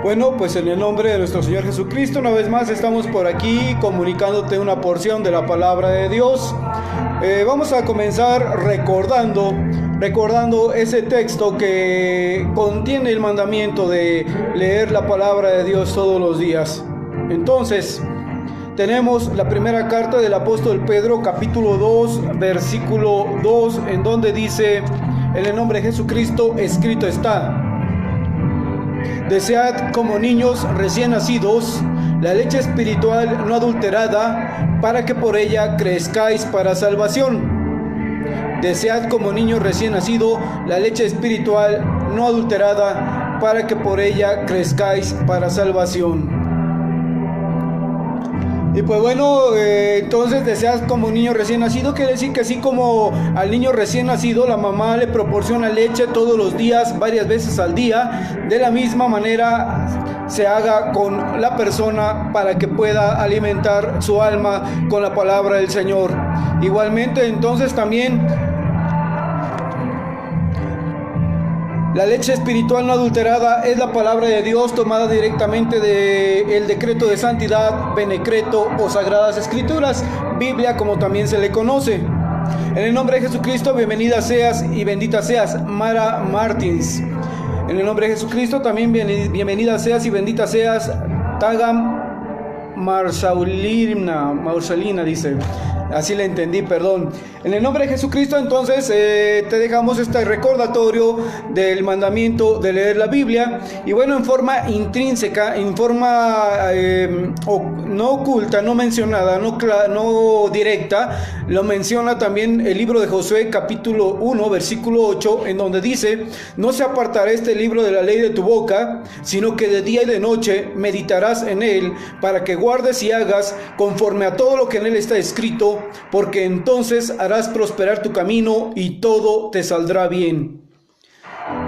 Bueno, pues en el nombre de nuestro Señor Jesucristo, una vez más estamos por aquí comunicándote una porción de la palabra de Dios. Vamos a comenzar recordando ese texto que contiene el mandamiento de leer la palabra de Dios todos los días. Entonces, tenemos la primera carta del apóstol Pedro, capítulo 2, versículo 2, en donde dice: en el nombre de Jesucristo, escrito está: desead como niños recién nacidos la leche espiritual no adulterada, para que por ella crezcáis para salvación. Desead como niños recién nacidos la leche espiritual no adulterada, para que por ella crezcáis para salvación. Y pues bueno, entonces deseas como un niño recién nacido, quiere decir que así como al niño recién nacido la mamá le proporciona leche todos los días, varias veces al día, de la misma manera se haga con la persona para que pueda alimentar su alma con la palabra del Señor. Igualmente, entonces también la leche espiritual no adulterada es la palabra de Dios tomada directamente del decreto de santidad, benecreto o sagradas escrituras, Biblia como también se le conoce. En el nombre de Jesucristo, bienvenida seas y bendita seas, Mara Martins. En el nombre de Jesucristo también bienvenida seas y bendita seas, Tagam Marsalina dice. Así le entendí, perdón. En el nombre de Jesucristo, entonces, te dejamos este recordatorio del mandamiento de leer la Biblia. Y bueno, en forma intrínseca, en forma no oculta, no mencionada, no directa, lo menciona también el libro de Josué, capítulo 1, versículo 8, en donde dice: no se apartará este libro de la ley de tu boca, sino que de día y de noche meditarás en él, para que guardes y hagas conforme a todo lo que en él está escrito, porque entonces harás prosperar tu camino y todo te saldrá bien.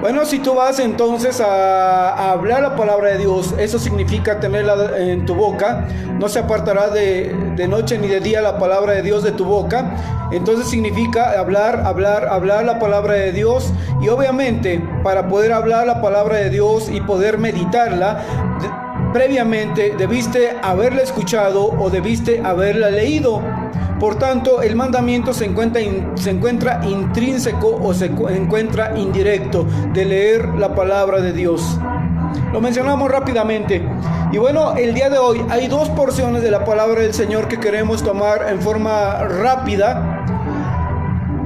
Bueno, si tú vas entonces a hablar la palabra de Dios, eso significa tenerla en tu boca. No se apartará de noche ni de día la palabra de Dios de tu boca. Entonces significa hablar la palabra de Dios. Y obviamente, para poder hablar la palabra de Dios y poder meditarla, previamente debiste haberla escuchado o debiste haberla leído. Por tanto, el mandamiento se encuentra intrínseco o se encuentra indirecto de leer la palabra de Dios. Lo mencionamos rápidamente. Y bueno, el día de hoy hay dos porciones de la palabra del Señor que queremos tomar en forma rápida.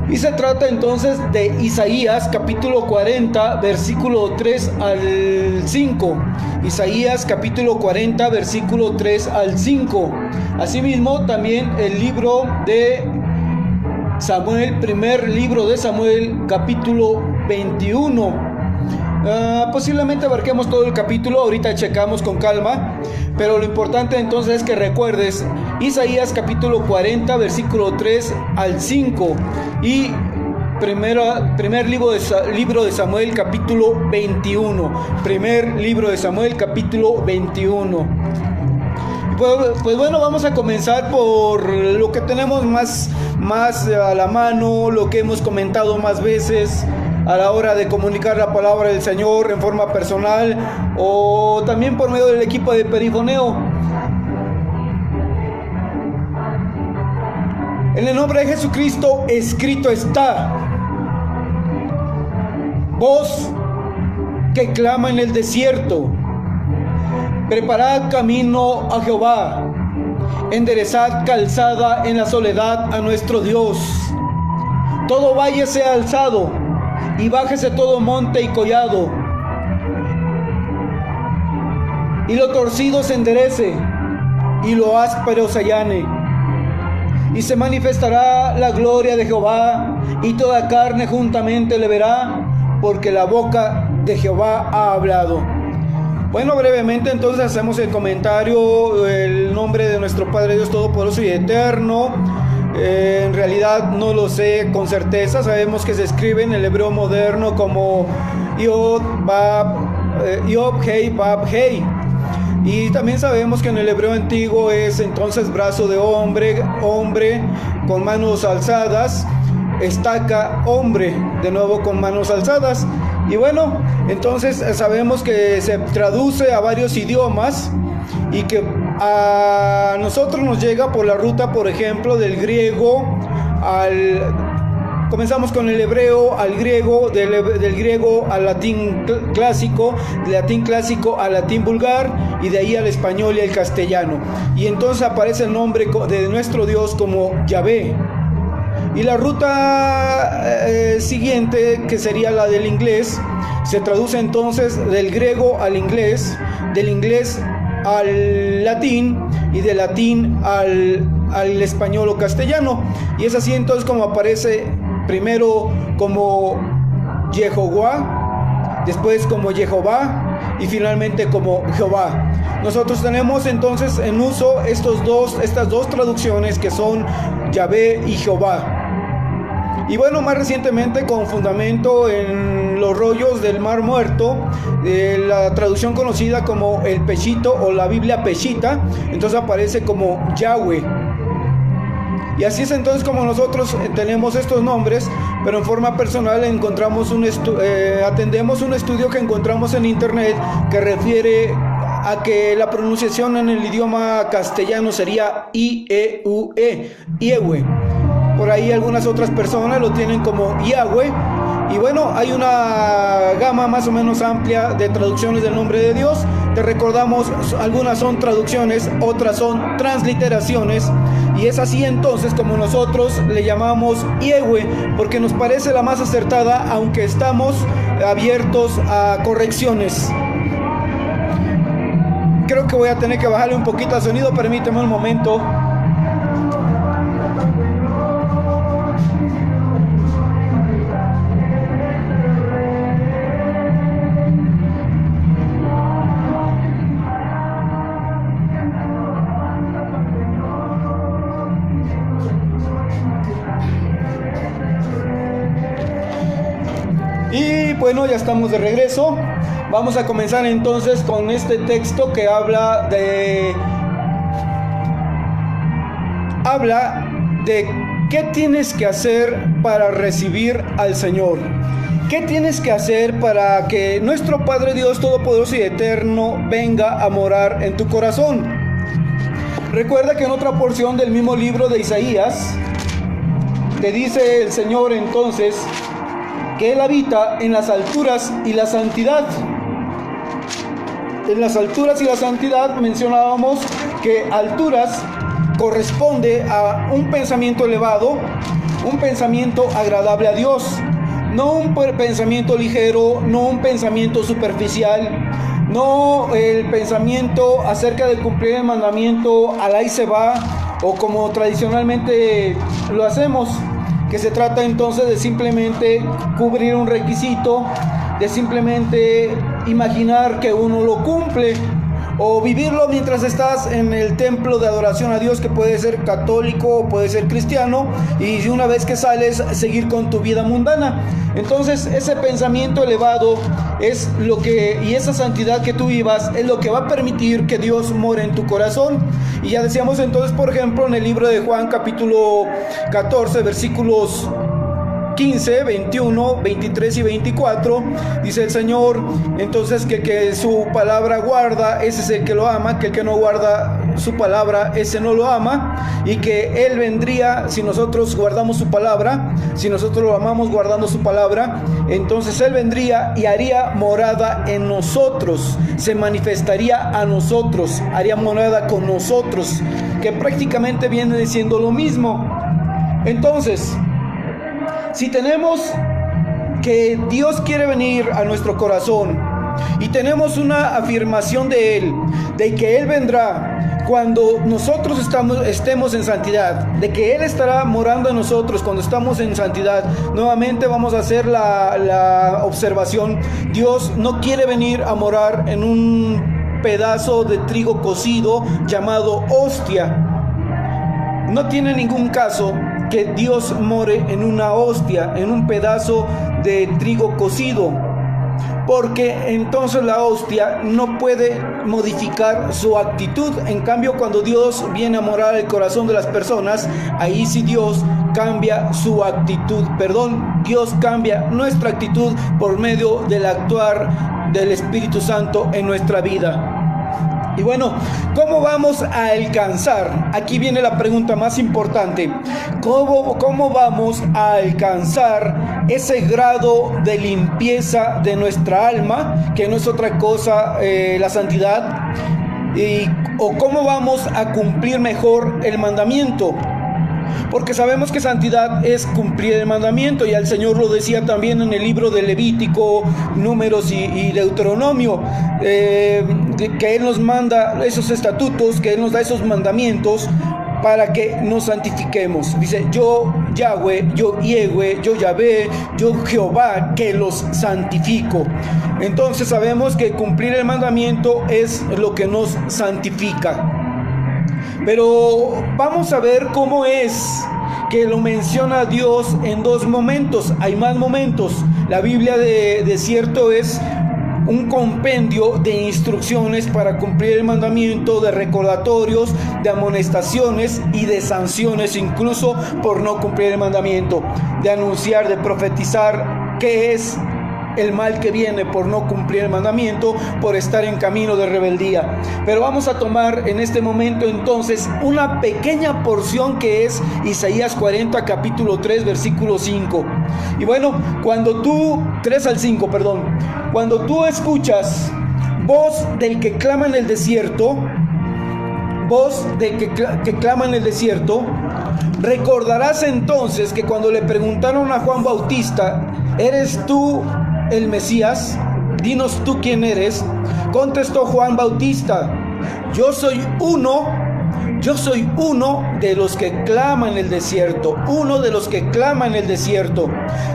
Y se trata entonces de Isaías capítulo 40, versículo 3 al 5. Isaías capítulo 40, versículo 3 al 5. Asimismo, también el libro de Samuel, primer libro de Samuel, capítulo 21. Posiblemente abarquemos todo el capítulo, ahorita checamos con calma, pero lo importante entonces es que recuerdes Isaías capítulo 40, versículo 3 al 5 y primer libro de Samuel capítulo 21. Primer libro de Samuel capítulo 21. Pues bueno, vamos a comenzar por lo que tenemos más a la mano, lo que hemos comentado más veces a la hora de comunicar la palabra del Señor en forma personal o también por medio del equipo de perifoneo. En el nombre de Jesucristo, escrito está: voz que clama en el desierto, preparad camino a Jehová, enderezad calzada en la soledad a nuestro Dios. Todo valle sea alzado y bájese todo monte y collado, y lo torcido se enderece y lo áspero se allane. Y se manifestará la gloria de Jehová, y toda carne juntamente le verá, porque la boca de Jehová ha hablado. Bueno, brevemente entonces hacemos el comentario, el nombre de nuestro Padre Dios Todopoderoso y Eterno. En realidad no lo sé con certeza, sabemos que se escribe en el hebreo moderno como Yod, Hei, Bab, Hei. Y también sabemos que en el hebreo antiguo es entonces brazo de hombre con manos alzadas, estaca, hombre, de nuevo con manos alzadas. Y bueno, entonces sabemos que se traduce a varios idiomas y que a nosotros nos llega por la ruta, por ejemplo, del griego comenzamos con el hebreo al griego, del griego al latín clásico, del latín clásico al latín vulgar y de ahí al español y al castellano. Y entonces aparece el nombre de nuestro Dios como Yahvé. Y la ruta siguiente, que sería la del inglés, se traduce entonces del griego al inglés, del inglés al latín y del latín al español o castellano. Y es así entonces como aparece primero como Jehová, después como Jehová y finalmente como Jehová. Nosotros tenemos entonces en uso estas dos traducciones que son Yahvé y Jehová. Y bueno, más recientemente con fundamento en los rollos del Mar Muerto, la traducción conocida como el Peshito o la Biblia Peshita, entonces aparece como Yahweh. Y así es entonces como nosotros tenemos estos nombres, pero en forma personal encontramos atendemos un estudio que encontramos en internet que refiere a que la pronunciación en el idioma castellano sería I-E-U-E, Yahweh. Por ahí algunas otras personas lo tienen como Yahweh. Y bueno, hay una gama más o menos amplia de traducciones del nombre de Dios. Te recordamos, algunas son traducciones, otras son transliteraciones. Y es así entonces como nosotros le llamamos Yahweh, porque nos parece la más acertada, aunque estamos abiertos a correcciones. Creo que voy a tener que bajarle un poquito al sonido, permíteme un momento. Y bueno, ya estamos de regreso. Vamos a comenzar entonces con este texto que habla de qué tienes que hacer para recibir al Señor. ¿Qué tienes que hacer para que nuestro Padre Dios Todopoderoso y Eterno venga a morar en tu corazón? Recuerda que en otra porción del mismo libro de Isaías te dice el Señor entonces que Él habita en las alturas y la santidad. En las alturas y la santidad mencionábamos que alturas corresponde a un pensamiento elevado, un pensamiento agradable a Dios, no un pensamiento ligero, no un pensamiento superficial, no el pensamiento acerca de cumplir el mandamiento al ahí se va, o como tradicionalmente lo hacemos, que se trata entonces de simplemente cubrir un requisito, de simplemente imaginar que uno lo cumple, o vivirlo mientras estás en el templo de adoración a Dios, que puede ser católico o puede ser cristiano, y una vez que sales, seguir con tu vida mundana. Entonces ese pensamiento elevado es y esa santidad que tú vivas es lo que va a permitir que Dios more en tu corazón. Y ya decíamos entonces, por ejemplo, en el libro de Juan capítulo 14 versículos 15, 21, 23 y 24, dice el Señor entonces que su palabra guarda, ese es el que lo ama, que el que no guarda su palabra, ese no lo ama, y que Él vendría si nosotros guardamos su palabra, si nosotros lo amamos guardando su palabra, entonces Él vendría y haría morada en nosotros, se manifestaría a nosotros, haría morada con nosotros, que prácticamente viene diciendo lo mismo. Entonces, si tenemos que Dios quiere venir a nuestro corazón y tenemos una afirmación de Él, de que Él vendrá cuando nosotros estemos en santidad, de que Él estará morando en nosotros cuando estamos en santidad, nuevamente vamos a hacer la observación: Dios no quiere venir a morar en un pedazo de trigo cocido llamado hostia. No tiene ningún caso que Dios more en una hostia, en un pedazo de trigo cocido. porque entonces la hostia no puede modificar su actitud. En cambio, cuando Dios viene a morar el corazón de las personas, ahí sí Dios cambia su actitud, Dios cambia nuestra actitud por medio del actuar del Espíritu Santo en nuestra vida. Y bueno, ¿cómo vamos a alcanzar? Aquí viene la pregunta más importante. ¿Cómo vamos a alcanzar ese grado de limpieza de nuestra alma, que no es otra cosa la santidad? ¿O cómo vamos a cumplir mejor el mandamiento? Porque sabemos que santidad es cumplir el mandamiento, y el Señor lo decía también en el libro de Levítico, Números y Deuteronomio, que Él nos manda esos estatutos, que Él nos da esos mandamientos para que nos santifiquemos. Dice: yo Yahweh, yo Yehue, yo Yahvé, yo Jehová, que los santifico. Entonces sabemos que cumplir el mandamiento es lo que nos santifica. Pero vamos a ver cómo es que lo menciona Dios en dos momentos. Hay más momentos. La Biblia de cierto es un compendio de instrucciones para cumplir el mandamiento, de recordatorios, de amonestaciones y de sanciones, incluso por no cumplir el mandamiento, de anunciar, de profetizar qué es el mal que viene por no cumplir el mandamiento, por estar en camino de rebeldía. Pero vamos a tomar en este momento entonces una pequeña porción que es Isaías 40, capítulo 3, versículo 5. Y bueno, cuando tú 3 al 5, cuando tú escuchas voz del que clama en el desierto, recordarás entonces que cuando le preguntaron a Juan Bautista: ¿eres tú el Mesías? Dinos tú quién eres. Contestó Juan Bautista: yo soy uno de los que clama en el desierto,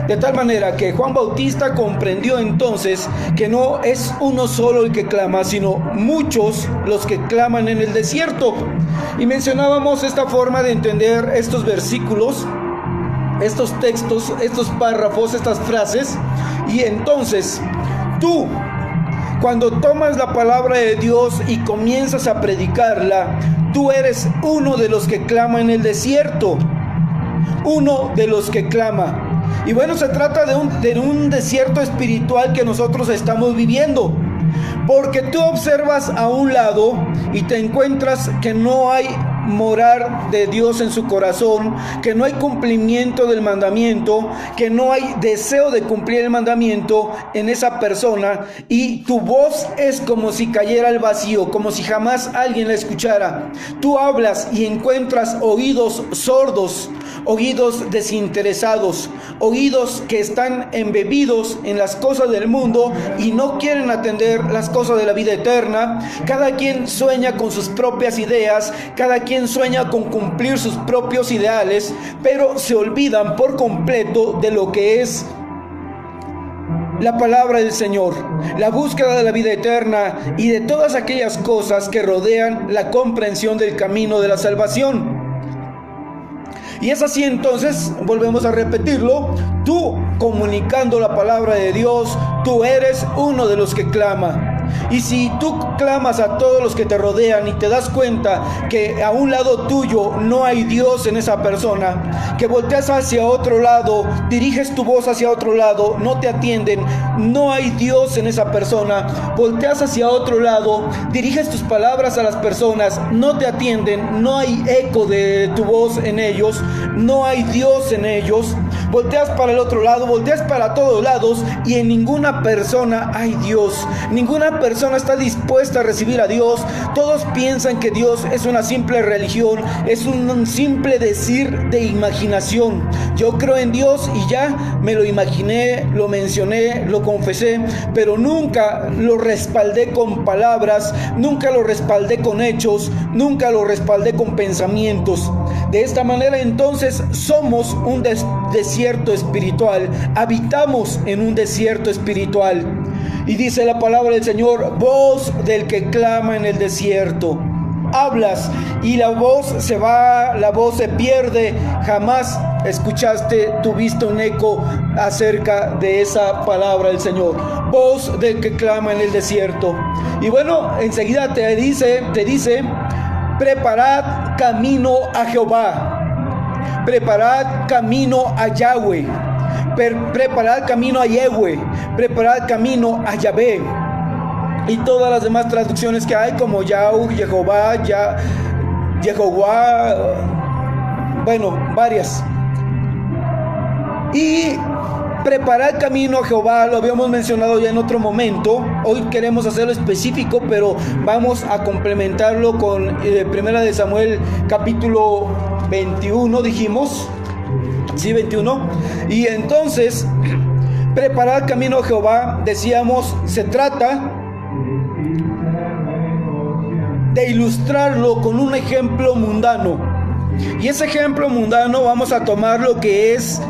De tal manera que Juan Bautista comprendió entonces que no es uno solo el que clama, sino muchos los que claman en el desierto. Y mencionábamos esta forma de entender estos versículos, estos textos, estos párrafos, estas frases. Y entonces tú, cuando tomas la palabra de Dios y comienzas a predicarla, tú eres uno de los que clama en el desierto, uno de los que clama. Y bueno, se trata de un desierto espiritual que nosotros estamos viviendo, porque tú observas a un lado y te encuentras que no hay morar de Dios en su corazón, que no hay cumplimiento del mandamiento, que no hay deseo de cumplir el mandamiento en esa persona, y tu voz es como si cayera al vacío, como si jamás alguien la escuchara. Tú hablas y encuentras oídos sordos, oídos desinteresados, oídos que están embebidos en las cosas del mundo y no quieren atender las cosas de la vida eterna. Cada quien sueña con sus propias ideas, cada quien sueña con cumplir sus propios ideales, pero se olvidan por completo de lo que es la palabra del Señor, la búsqueda de la vida eterna y de todas aquellas cosas que rodean la comprensión del camino de la salvación. Y es así entonces, volvemos a repetirlo, tú comunicando la palabra de Dios, tú eres uno de los que clama. Y si tú clamas a todos los que te rodean y te das cuenta que a un lado tuyo no hay Dios en esa persona, que volteas hacia otro lado, diriges tu voz hacia otro lado, no te atienden, no hay Dios en esa persona, volteas hacia otro lado, diriges tus palabras a las personas, no te atienden, no hay eco de tu voz en ellos, no hay Dios en ellos, volteas para el otro lado, volteas para todos lados y en ninguna persona hay Dios, ninguna persona está dispuesta a recibir a Dios. Todos piensan que Dios es una simple religión, es un simple decir de imaginación. Yo creo en Dios y ya me lo imaginé, lo mencioné, lo confesé, pero nunca lo respaldé con palabras, nunca lo respaldé con hechos, nunca lo respaldé con pensamientos. De esta manera entonces somos un desierto espiritual, habitamos en un desierto espiritual. Y dice la palabra del Señor: voz del que clama en el desierto. Hablas y la voz se va, la voz se pierde. Jamás escuchaste, tuviste un eco acerca de esa palabra del Señor. voz del que clama en el desierto. Y bueno, enseguida te dice, preparad camino a Jehová, preparad camino a Yahweh, preparad camino a Yehue, preparad camino a Yahvé. Y todas las demás traducciones que hay, como Yahweh, Jehová, Jehová, bueno, varias. Y preparar camino a Jehová, lo habíamos mencionado ya en otro momento. Hoy queremos hacerlo específico, pero vamos a complementarlo con 1 de Samuel capítulo 21, dijimos. Sí, 21. Y entonces, preparar camino a Jehová, decíamos, se trata de ilustrarlo con un ejemplo mundano. Y ese ejemplo mundano vamos a tomar lo que es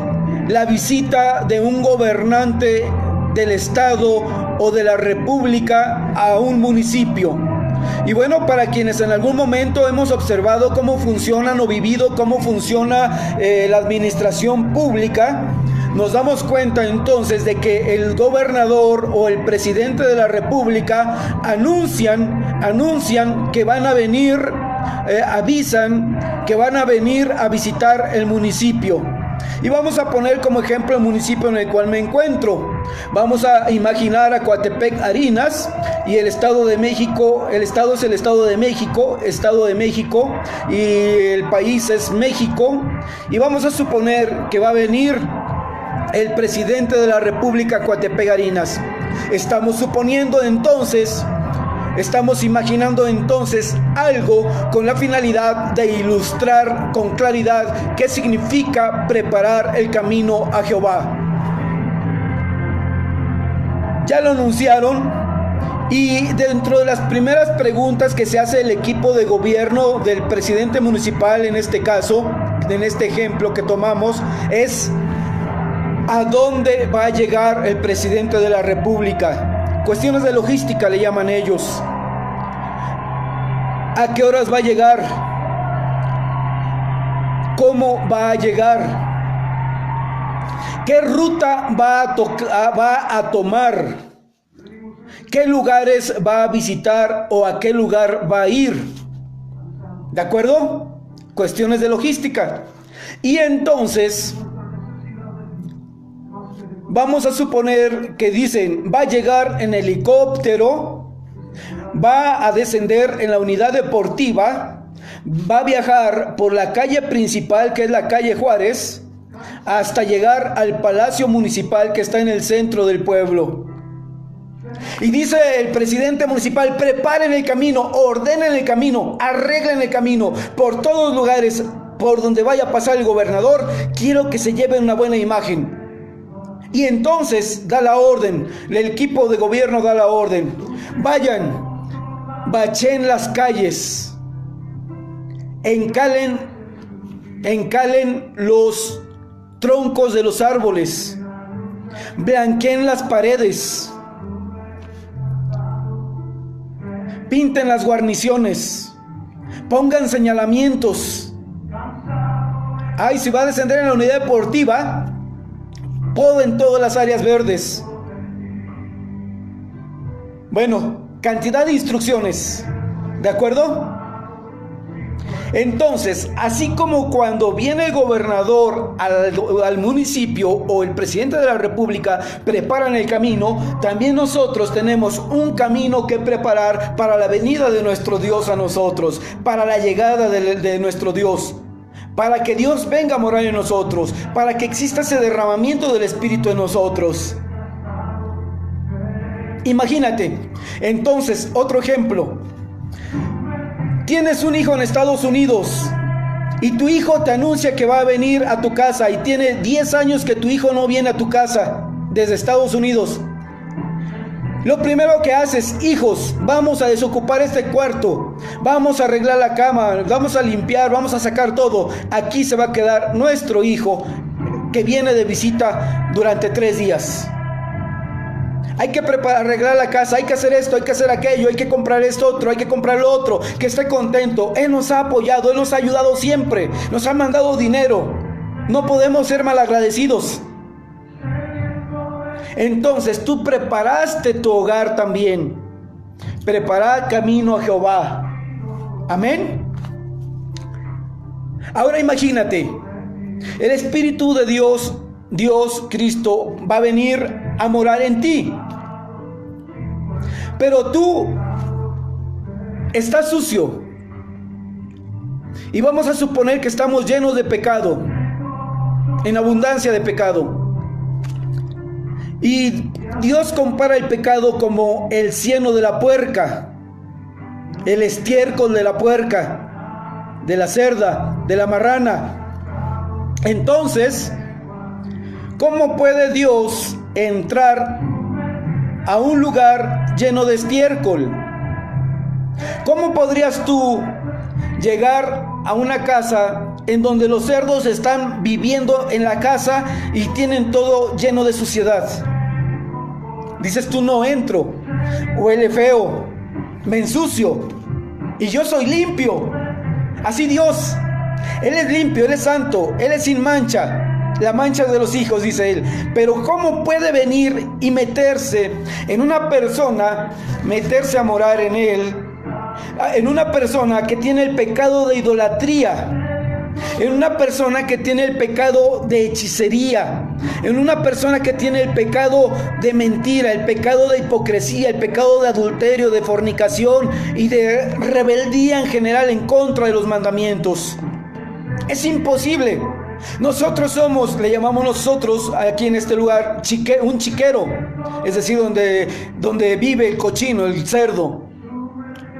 la visita de un gobernante del estado o de la república a un municipio. Y bueno, para quienes en algún momento hemos observado cómo funcionan o vivido cómo funciona la administración pública, nos damos cuenta entonces de que el gobernador o el presidente de la república anuncian que van a venir, avisan que van a venir a visitar el municipio. Y vamos a poner como ejemplo el municipio en el cual me encuentro. Vamos a imaginar a Coatepec, Harinas, y el Estado de México. El Estado es el Estado de México, y el país es México. Y vamos a suponer que va a venir el presidente de la República, Coatepec, Harinas. Estamos imaginando entonces algo con la finalidad de ilustrar con claridad qué significa preparar el camino a Jehová. Ya lo anunciaron, y dentro de las primeras preguntas que se hace el equipo de gobierno del presidente municipal, en este caso, en este ejemplo que tomamos, es: ¿a dónde va a llegar el presidente de la República? Cuestiones de logística le llaman ellos. ¿A qué horas va a llegar? ¿Cómo va a llegar? ¿Qué ruta va a tomar? ¿Qué lugares va a visitar o a qué lugar va a ir? ¿De acuerdo? Cuestiones de logística. Y entonces vamos a suponer que dicen: va a llegar en helicóptero, va a descender en la unidad deportiva, va a viajar por la calle principal, que es la calle Juárez, hasta llegar al Palacio Municipal, que está en el centro del pueblo. Y dice el presidente municipal: preparen el camino, ordenen el camino, arreglen el camino por todos los lugares por donde vaya a pasar el gobernador. Quiero que se lleve una buena imagen. Y entonces da la orden, el equipo de gobierno da la orden: vayan, bachen las calles, encalen los troncos de los árboles, blanqueen las paredes, pinten las guarniciones, pongan señalamientos. Si va a descender en la unidad deportiva, poden todas las áreas verdes. Bueno, cantidad de instrucciones, ¿de acuerdo? Entonces, así como cuando viene el gobernador al municipio o el presidente de la república preparan el camino, también nosotros tenemos un camino que preparar para la venida de nuestro Dios a nosotros, para la llegada de nuestro Dios, para que Dios venga a morar en nosotros, para que exista ese derramamiento del Espíritu en nosotros. Imagínate, entonces, otro ejemplo. Tienes un hijo en Estados Unidos y tu hijo te anuncia que va a venir a tu casa, y tiene 10 años que tu hijo no viene a tu casa desde Estados Unidos. Lo primero que haces: hijos, vamos a desocupar este cuarto, vamos a arreglar la cama, vamos a limpiar, vamos a sacar todo. Aquí se va a quedar nuestro hijo que viene de visita durante 3 días. Hay que arreglar la casa, hay que hacer esto, hay que hacer aquello, hay que comprar esto otro, hay que comprar lo otro, que esté contento. Él nos ha apoyado, Él nos ha ayudado siempre, nos ha mandado dinero. No podemos ser malagradecidos. entonces tú preparaste tu hogar también. Preparad camino a Jehová. Amén. Ahora imagínate, el Espíritu de Dios, Cristo, va a venir a morar en ti. Pero tú estás sucio. Y vamos a suponer que estamos llenos de pecado, en abundancia de pecado. Y Dios compara el pecado como el cieno de la puerca, el estiércol de la puerca, de la cerda, de la marrana. Entonces, ¿cómo puede Dios entrar a un lugar lleno de estiércol? ¿Cómo podrías tú llegar a una casa en donde los cerdos están viviendo en la casa y tienen todo lleno de suciedad? Dices tú, no entro, huele feo, me ensucio y yo soy limpio. Así Dios, Él es limpio, Él es santo, Él es sin mancha, la mancha de los hijos, dice Él. Pero ¿cómo puede venir y meterse en una persona, meterse a morar en él, en una persona que tiene el pecado de idolatría, en una persona que tiene el pecado de hechicería, en una persona que tiene el pecado de mentira, el pecado de hipocresía, el pecado de adulterio, de fornicación y de rebeldía en general en contra de los mandamientos? Es imposible. Nosotros somos, le llamamos nosotros aquí en este lugar, un chiquero, es decir, donde vive el cochino, el cerdo,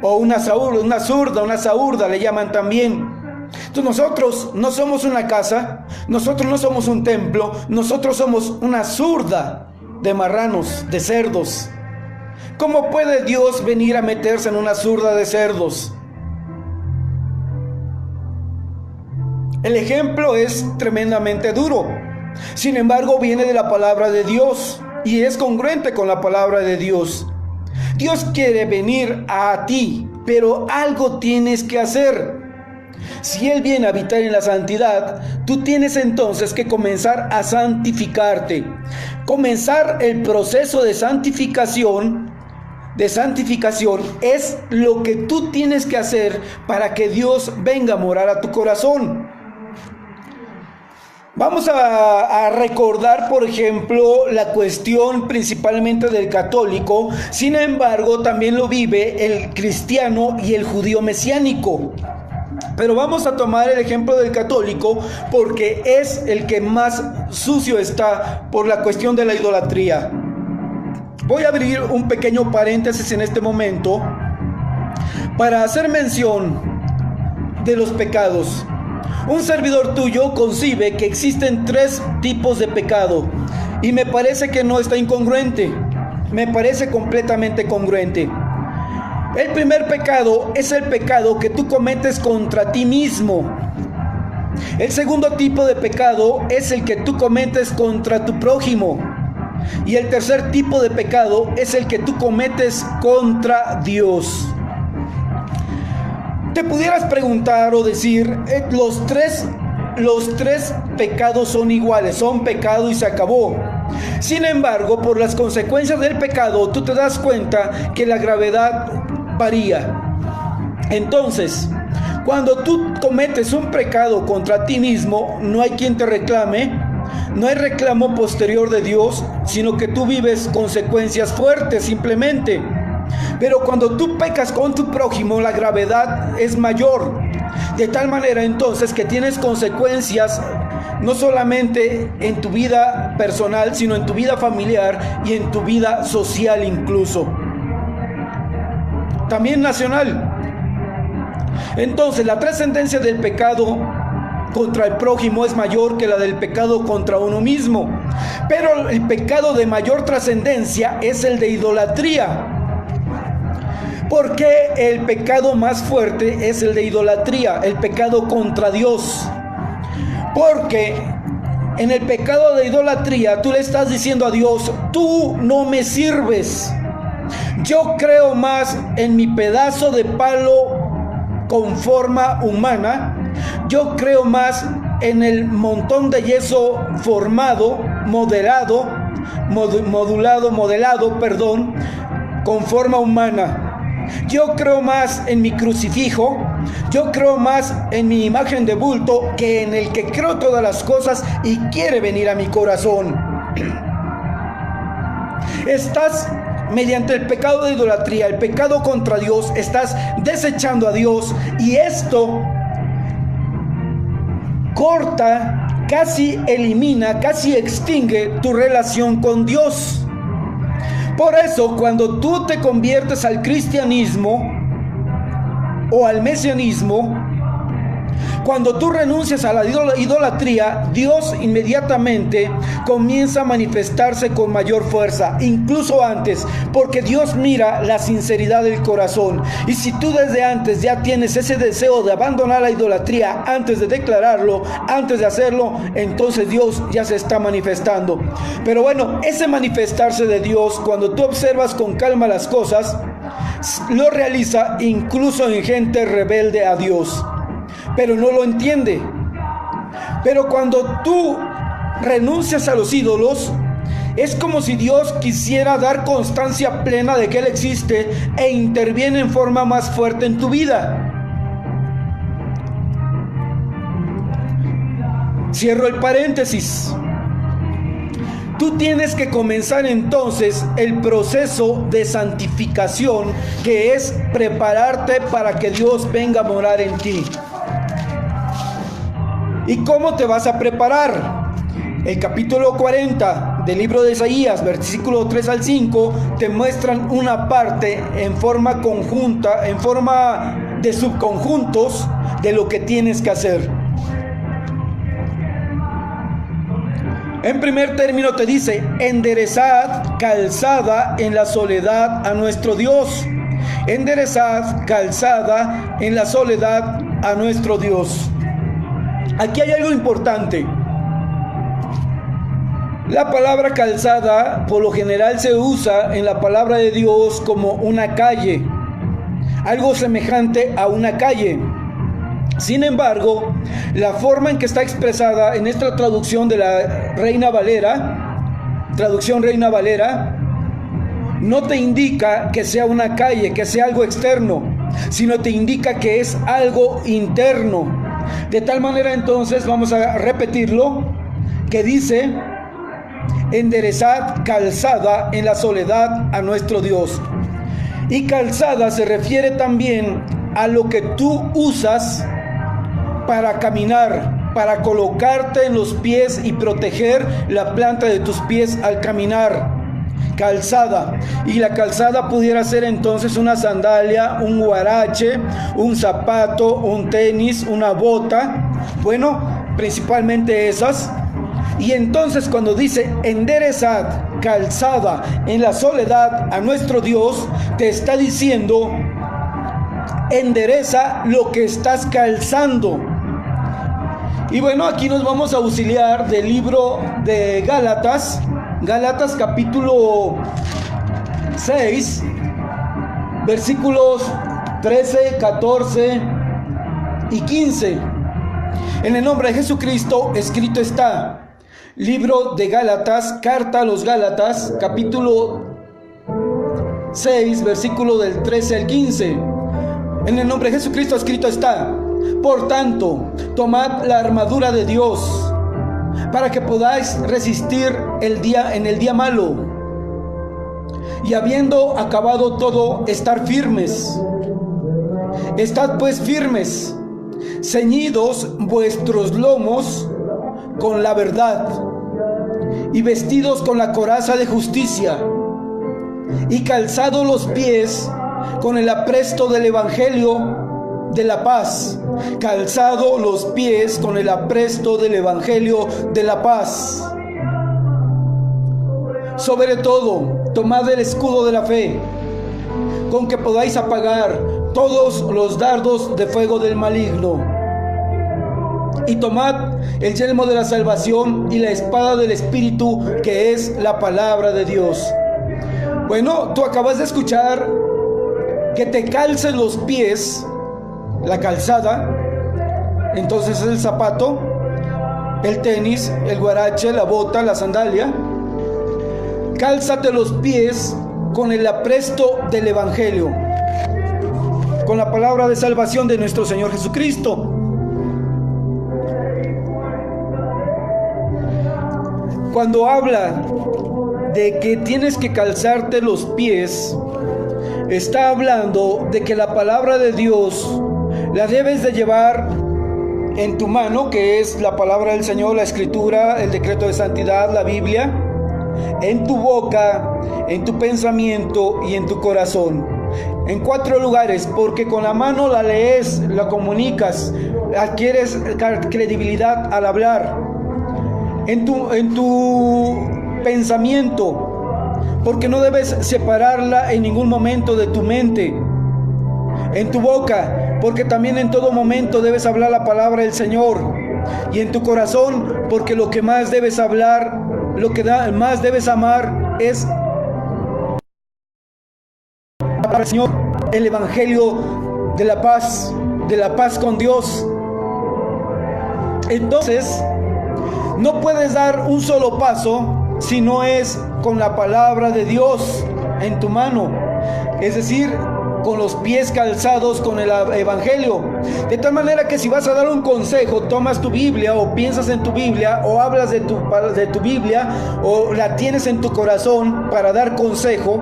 o una zurda le llaman también. Entonces nosotros no somos una casa, nosotros no somos un templo, nosotros somos una zurda de marranos, de cerdos. ¿Cómo puede Dios venir a meterse en una zurda de cerdos? El ejemplo es tremendamente duro. Sin embargo, viene de la palabra de Dios y es congruente con la palabra de Dios. Dios quiere venir a ti, pero algo tienes que hacer. Si Él viene a habitar en la santidad, tú tienes entonces que comenzar a santificarte. Comenzar el proceso de santificación es lo que tú tienes que hacer para que Dios venga a morar a tu corazón. Vamos a recordar, por ejemplo, la cuestión principalmente del católico. Sin embargo, también lo vive el cristiano y el judío mesiánico. Pero vamos a tomar el ejemplo del católico porque es el que más sucio está por la cuestión de la idolatría. Voy a abrir un pequeño paréntesis en este momento para hacer mención de los pecados. Un servidor tuyo concibe que existen 3 tipos de pecado y me parece que no está incongruente, me parece completamente congruente. El primer pecado es el pecado que tú cometes contra ti mismo. El segundo tipo de pecado es el que tú cometes contra tu prójimo. Y el tercer tipo de pecado es el que tú cometes contra Dios. Te pudieras preguntar o decir, los tres pecados son iguales, son pecado y se acabó. Sin embargo, por las consecuencias del pecado, tú te das cuenta que la gravedad varía. Entonces, cuando tú cometes un pecado contra ti mismo, no hay quien te reclame, no hay reclamo posterior de Dios, sino que tú vives consecuencias fuertes simplemente. Pero cuando tú pecas con tu prójimo, la gravedad es mayor, de tal manera entonces que tienes consecuencias no solamente en tu vida personal, sino en tu vida familiar y en tu vida social incluso, también nacional. Entonces la trascendencia del pecado contra el prójimo es mayor que la del pecado contra uno mismo, pero el pecado de mayor trascendencia es el de idolatría. Porque el pecado más fuerte es el de idolatría, el pecado contra Dios. Porque en el pecado de idolatría tú le estás diciendo a Dios, tú no me sirves. Yo creo más en mi pedazo de palo con forma humana. Yo creo más en el montón de yeso formado, modelado, modelado, con forma humana. Yo creo más en mi crucifijo, yo creo más en mi imagen de bulto que en el que creo todas las cosas y quiere venir a mi corazón. Estás mediante el pecado de idolatría, el pecado contra Dios, estás desechando a Dios, y esto corta, casi elimina, casi extingue tu relación con Dios. Por eso, cuando tú te conviertes al cristianismo o al mesianismo, cuando tú renuncias a la idolatría, Dios inmediatamente comienza a manifestarse con mayor fuerza, incluso antes, porque Dios mira la sinceridad del corazón. Y si tú desde antes ya tienes ese deseo de abandonar la idolatría antes de declararlo, antes de hacerlo, entonces Dios ya se está manifestando. Pero bueno, ese manifestarse de Dios, cuando tú observas con calma las cosas, lo realiza incluso en gente rebelde a Dios, pero no lo entiende. Pero cuando tú renuncias a los ídolos, es como si Dios quisiera dar constancia plena de que Él existe e interviene en forma más fuerte en tu vida. Cierro el paréntesis. Tú tienes que comenzar entonces el proceso de santificación, que es prepararte para que Dios venga a morar en ti. ¿Y cómo te vas a preparar? El capítulo 40 del libro de Isaías, versículo 3 al 5, te muestran una parte en forma conjunta, en forma de subconjuntos de lo que tienes que hacer. En primer término te dice: enderezad calzada en la soledad a nuestro Dios. Enderezad calzada en la soledad a nuestro Dios. Aquí hay algo importante. La palabra calzada por lo general se usa en la palabra de Dios como una calle, algo semejante a una calle. Sin embargo, la forma en que está expresada en esta traducción de la Reina Valera, traducción Reina Valera, no te indica que sea una calle, que sea algo externo, sino te indica que es algo interno. De tal manera, entonces, vamos a repetirlo, que dice: enderezad calzada en la soledad a nuestro Dios. Y calzada se refiere también a lo que tú usas para caminar, para colocarte en los pies y proteger la planta de tus pies al caminar. Calzada. Y la calzada pudiera ser entonces una sandalia, un huarache, un zapato, un tenis, una bota. Bueno, principalmente esas. Y entonces cuando dice enderezad calzada en la soledad a nuestro Dios, te está diciendo: endereza lo que estás calzando. Y bueno, aquí nos vamos a auxiliar del libro de Gálatas, capítulo 6, versículos 13, 14 y 15. En el nombre de Jesucristo escrito está. Libro de Gálatas, carta a los Gálatas, capítulo 6, versículo del 13 al 15. En el nombre de Jesucristo escrito está: por tanto, tomad la armadura de Dios, para que podáis resistir en el día malo, y habiendo acabado todo, estar firmes. Estad pues firmes, ceñidos vuestros lomos con la verdad, y vestidos con la coraza de justicia, y calzados los pies con el apresto del evangelio de la paz. Calzado los pies con el apresto del evangelio de la paz. Sobre todo, tomad el escudo de la fe, con que podáis apagar todos los dardos de fuego del maligno. Y tomad el yelmo de la salvación y la espada del Espíritu, que es la palabra de Dios. Bueno, tú acabas de escuchar que te calces los pies, la calzada, entonces es el zapato, el tenis, el guarache, la bota, la sandalia. cálzate los pies con el apresto del Evangelio, con la palabra de salvación de nuestro Señor Jesucristo. Cuando habla de que tienes que calzarte los pies, está hablando de que la palabra de Dios la debes de llevar en tu mano, que es la palabra del Señor, la Escritura, el decreto de santidad, la Biblia, en tu boca, en tu pensamiento y en tu corazón. En 4 lugares, porque con la mano la lees, la comunicas, adquieres credibilidad al hablar. En tu pensamiento, porque no debes separarla en ningún momento de tu mente. En tu boca, porque también en todo momento debes hablar la palabra del Señor. Y en tu corazón, porque lo que más debes hablar, lo que más debes amar es el Señor, el Evangelio de la paz con Dios. Entonces, no puedes dar un solo paso si no es con la palabra de Dios en tu mano, es decir, con los pies calzados con el Evangelio. De tal manera que si vas a dar un consejo, tomas tu Biblia o piensas en tu Biblia o hablas de tu Biblia o la tienes en tu corazón para dar consejo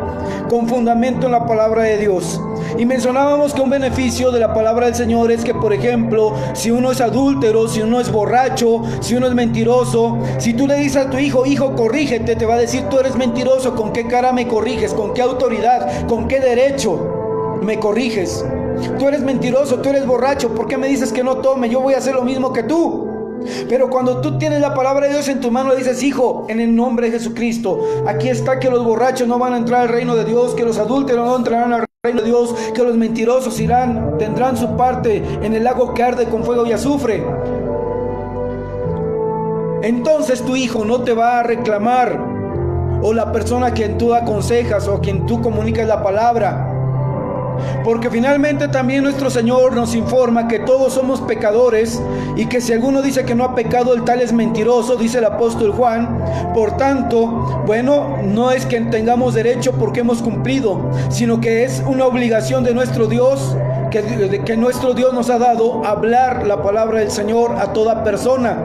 con fundamento en la palabra de Dios. Y mencionábamos que un beneficio de la palabra del Señor es que, por ejemplo, si uno es adúltero, si uno es borracho, si uno es mentiroso, si tú le dices a tu hijo, hijo, corrígete, te va a decir, tú eres mentiroso, ¿con qué cara me corriges? ¿Con qué autoridad? ¿Con qué derecho me corriges? Tú eres mentiroso, tú eres borracho, ¿por qué me dices que no tome? Yo voy a hacer lo mismo que tú. Pero cuando tú tienes la palabra de Dios en tu mano, le dices, hijo, en el nombre de Jesucristo, aquí está que los borrachos no van a entrar al reino de Dios, que los adúlteros no entrarán al reino de Dios, que los mentirosos tendrán su parte en el lago que arde con fuego y azufre. Entonces tu hijo no te va a reclamar, o la persona a quien tú aconsejas o a quien tú comunicas la palabra. Porque finalmente también nuestro Señor nos informa que todos somos pecadores y que si alguno dice que no ha pecado, el tal es mentiroso, dice el apóstol Juan. Por tanto, bueno, no es que tengamos derecho porque hemos cumplido, sino que es una obligación de nuestro Dios, que nuestro Dios nos ha dado hablar la palabra del Señor a toda persona.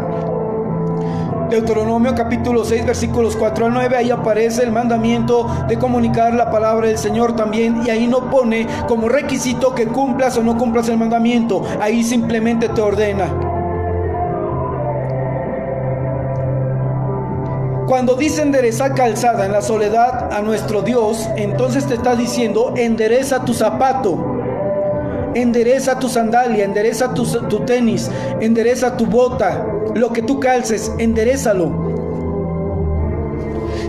Deuteronomio capítulo 6 versículos 4 al 9, ahí aparece el mandamiento de comunicar la palabra del Señor también, y ahí no pone como requisito que cumplas o no cumplas el mandamiento, ahí simplemente te ordena. Cuando dice enderezar calzada en la soledad a nuestro Dios, entonces te está diciendo endereza tu zapato, endereza tu sandalia, endereza tu tenis, endereza tu bota, lo que tú calces, enderézalo.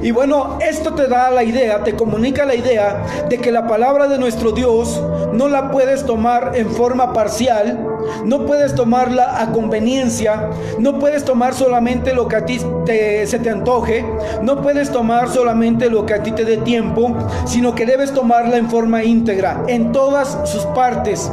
Y bueno, esto te da la idea, te comunica la idea de que la palabra de nuestro Dios no la puedes tomar en forma parcial, no puedes tomarla a conveniencia, no puedes tomar solamente lo que a ti se te antoje, no puedes tomar solamente lo que a ti te dé tiempo, sino que debes tomarla en forma íntegra, en todas sus partes.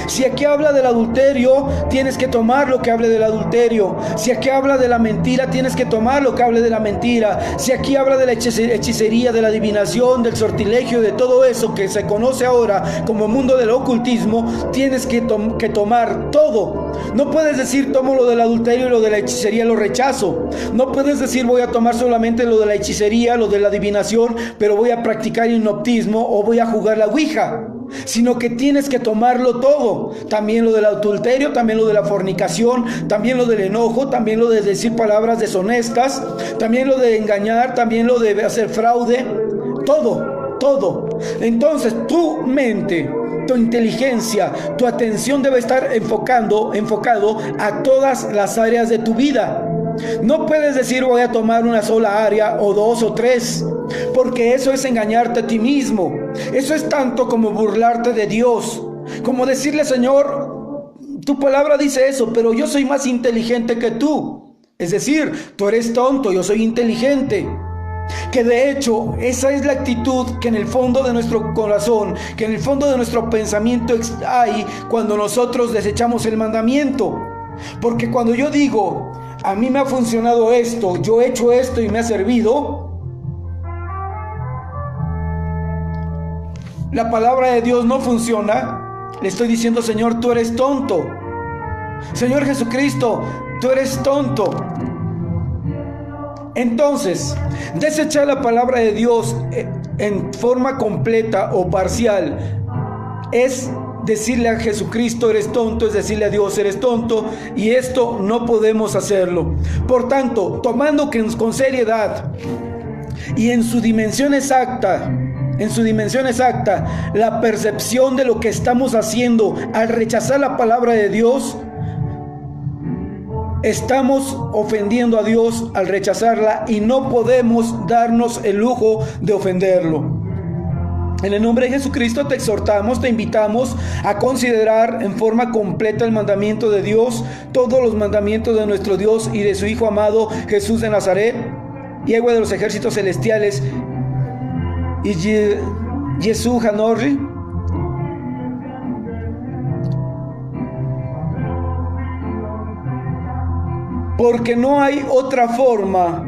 Si aquí habla del adulterio, tienes que tomar lo que hable del adulterio. Si aquí habla de la mentira, tienes que tomar lo que hable de la mentira. Si aquí habla de la hechicería, de la adivinación, del sortilegio, de todo eso que se conoce ahora como mundo del ocultismo, tienes que tomar todo. No puedes decir tomo lo del adulterio y lo de la hechicería lo rechazo. No puedes decir voy a tomar solamente lo de la hechicería, lo de la adivinación, pero voy a practicar hipnotismo o voy a jugar la ouija. Sino que tienes que tomarlo todo, también lo del adulterio, también lo de la fornicación, también lo del enojo, también lo de decir palabras deshonestas, también lo de engañar, también lo de hacer fraude, todo. Entonces tu mente, tu inteligencia, tu atención debe estar enfocado a todas las áreas de tu vida. No puedes decir voy a tomar una sola área o 2 o 3, porque eso es engañarte a ti mismo. Eso es tanto como burlarte de Dios, como decirle Señor, tu palabra dice eso, pero yo soy más inteligente que tú. Es decir, tú eres tonto, yo soy inteligente. Que de hecho esa es la actitud que en el fondo de nuestro corazón, que en el fondo de nuestro pensamiento hay cuando nosotros desechamos el mandamiento. Porque cuando yo digo, a mí me ha funcionado esto, yo he hecho esto y me ha servido, la palabra de Dios no funciona, le estoy diciendo: Señor, tú eres tonto. Señor Jesucristo, tú eres tonto. Entonces, desechar la palabra de Dios en forma completa o parcial es decirle a Jesucristo: eres tonto, es decirle a Dios: eres tonto, y esto no podemos hacerlo. Por tanto, tomando con seriedad y en su dimensión exacta, la percepción de lo que estamos haciendo al rechazar la palabra de Dios, estamos ofendiendo a Dios al rechazarla, y no podemos darnos el lujo de ofenderlo. En el nombre de Jesucristo te exhortamos, te invitamos a considerar en forma completa el mandamiento de Dios, todos los mandamientos de nuestro Dios y de su Hijo amado Jesús de Nazaret, Yahweh de los ejércitos celestiales, y Jesús Hanorri. Porque no hay otra forma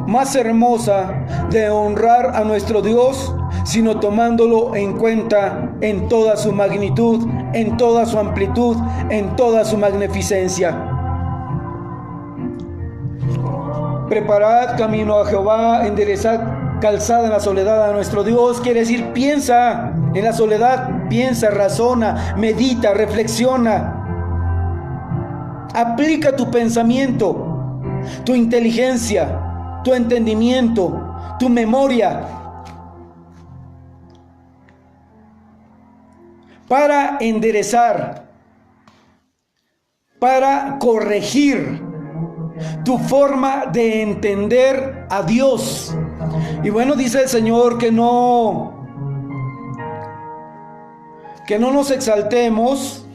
más hermosa de honrar a nuestro Dios, sino tomándolo en cuenta en toda su magnitud, en toda su amplitud, en toda su magnificencia. Preparad camino a Jehová, enderezad calzada en la soledad a nuestro Dios. Quiere decir, piensa en la soledad, piensa, razona, medita, reflexiona. Aplica tu pensamiento, tu inteligencia, tu entendimiento, tu memoria para enderezar, para corregir tu forma de entender a Dios. Y bueno, dice el Señor que no nos exaltemos.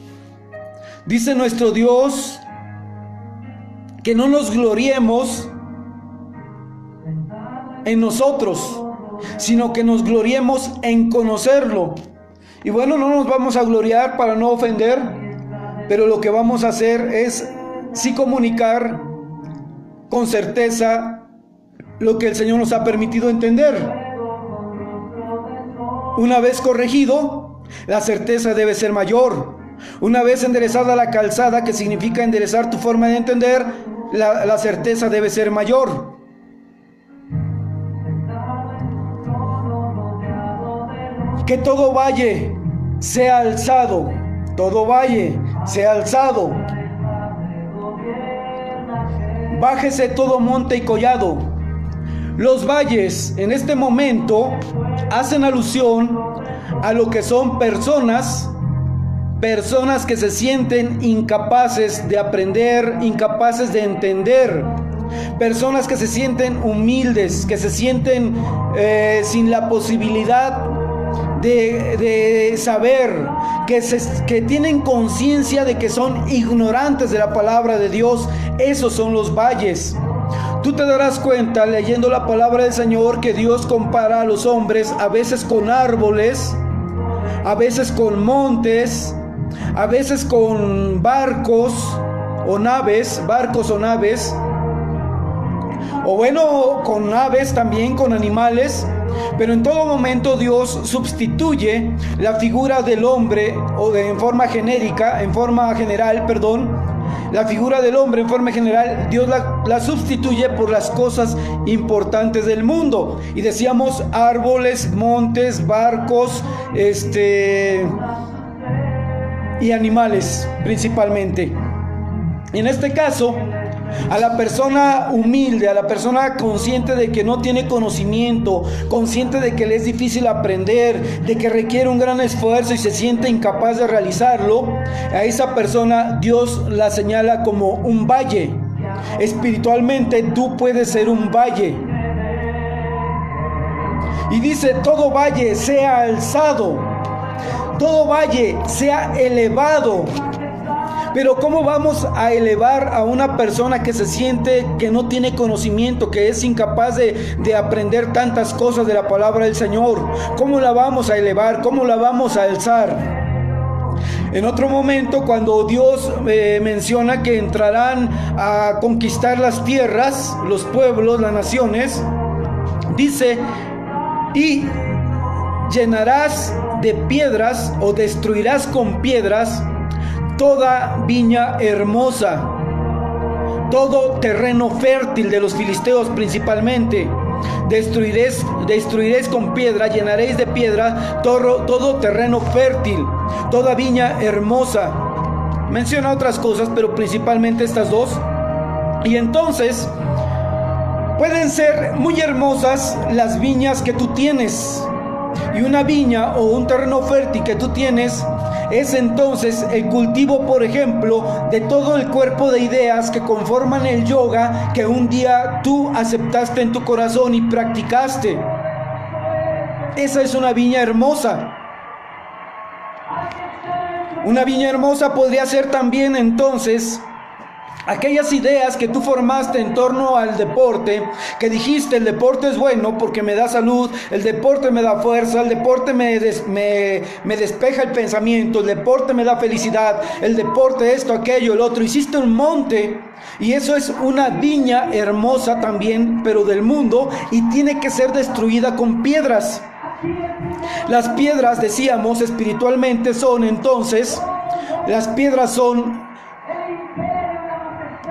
Dice nuestro Dios que no nos gloriemos en nosotros, sino que nos gloriemos en conocerlo. Y bueno, no nos vamos a gloriar para no ofender, pero lo que vamos a hacer es sí comunicar con certeza lo que el Señor nos ha permitido entender. Una vez corregido, la certeza debe ser mayor. Una vez enderezada la calzada, que significa enderezar tu forma de entender, la certeza debe ser mayor. Que todo valle sea alzado, todo valle sea alzado. Bájese todo monte y collado. Los valles en este momento hacen alusión a lo que son personas que se sienten incapaces de aprender, incapaces de entender, personas que se sienten humildes, que se sienten sin la posibilidad de saber, que tienen conciencia de que son ignorantes de la palabra de Dios. Esos son los valles. Tú te darás cuenta leyendo la palabra del Señor que Dios compara a los hombres a veces con árboles, a veces con montes, a veces con barcos o naves, o bueno, con aves también, con animales. Pero en todo momento Dios sustituye la figura del hombre, en forma general, la figura del hombre en forma general, Dios la sustituye por las cosas importantes del mundo. Y decíamos árboles, montes, barcos, y animales principalmente. En este caso, a la persona humilde, a la persona consciente de que no tiene conocimiento, consciente de que le es difícil aprender, de que requiere un gran esfuerzo y se siente incapaz de realizarlo, a esa persona Dios la señala como un valle. Espiritualmente tú puedes ser un valle. Y dice: todo valle sea alzado, todo valle sea elevado. Pero ¿cómo vamos a elevar a una persona que se siente que no tiene conocimiento, que es incapaz de aprender tantas cosas de la palabra del Señor? ¿Cómo la vamos a elevar? ¿Cómo la vamos a alzar? En otro momento, cuando Dios menciona que entrarán a conquistar las tierras, los pueblos, las naciones, dice: y llenarás de piedras o destruirás con piedras toda viña hermosa, todo terreno fértil de los filisteos principalmente. Destruiréis con piedra, llenaréis de piedra todo terreno fértil, toda viña hermosa. Menciona otras cosas, pero principalmente estas dos. Y entonces pueden ser muy hermosas las viñas que tú tienes. Y una viña o un terreno fértil que tú tienes es entonces el cultivo, por ejemplo, de todo el cuerpo de ideas que conforman el yoga que un día tú aceptaste en tu corazón y practicaste. Esa es una viña hermosa. Una viña hermosa podría ser también entonces aquellas ideas que tú formaste en torno al deporte, que dijiste: el deporte es bueno porque me da salud, el deporte me da fuerza, el deporte me despeja el pensamiento, el deporte me da felicidad, el deporte esto, aquello, el otro. Hiciste un monte y eso es una viña hermosa también, pero del mundo, y tiene que ser destruida con piedras. Las piedras, decíamos, espiritualmente son entonces, las piedras son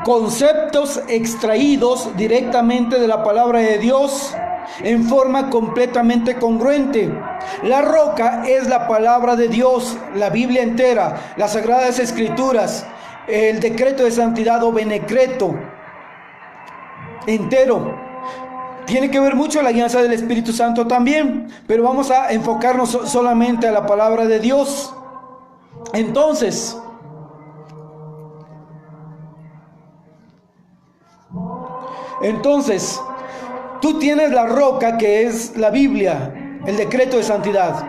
conceptos extraídos directamente de la palabra de Dios en forma completamente congruente. La roca es la palabra de Dios, la Biblia entera, las Sagradas Escrituras, el decreto de santidad o benecreto entero. Tiene que ver mucho la guianza del Espíritu Santo también, pero vamos a enfocarnos solamente a la palabra de Dios. Entonces, tú tienes la roca que es la Biblia, el decreto de santidad,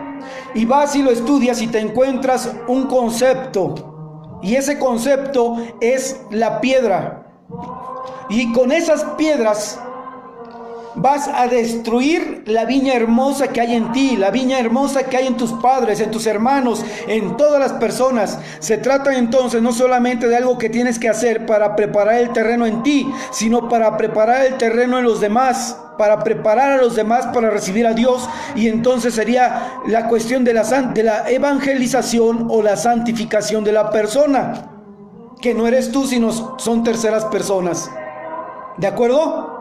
y vas y lo estudias y te encuentras un concepto, y ese concepto es la piedra, y con esas piedras vas a destruir la viña hermosa que hay en ti, la viña hermosa que hay en tus padres, en tus hermanos, en todas las personas. Se trata entonces no solamente de algo que tienes que hacer para preparar el terreno en ti, sino para preparar el terreno en los demás, para preparar a los demás para recibir a Dios. Y entonces sería la cuestión de la evangelización o la santificación de la persona, que no eres tú, sino son terceras personas. ¿De acuerdo?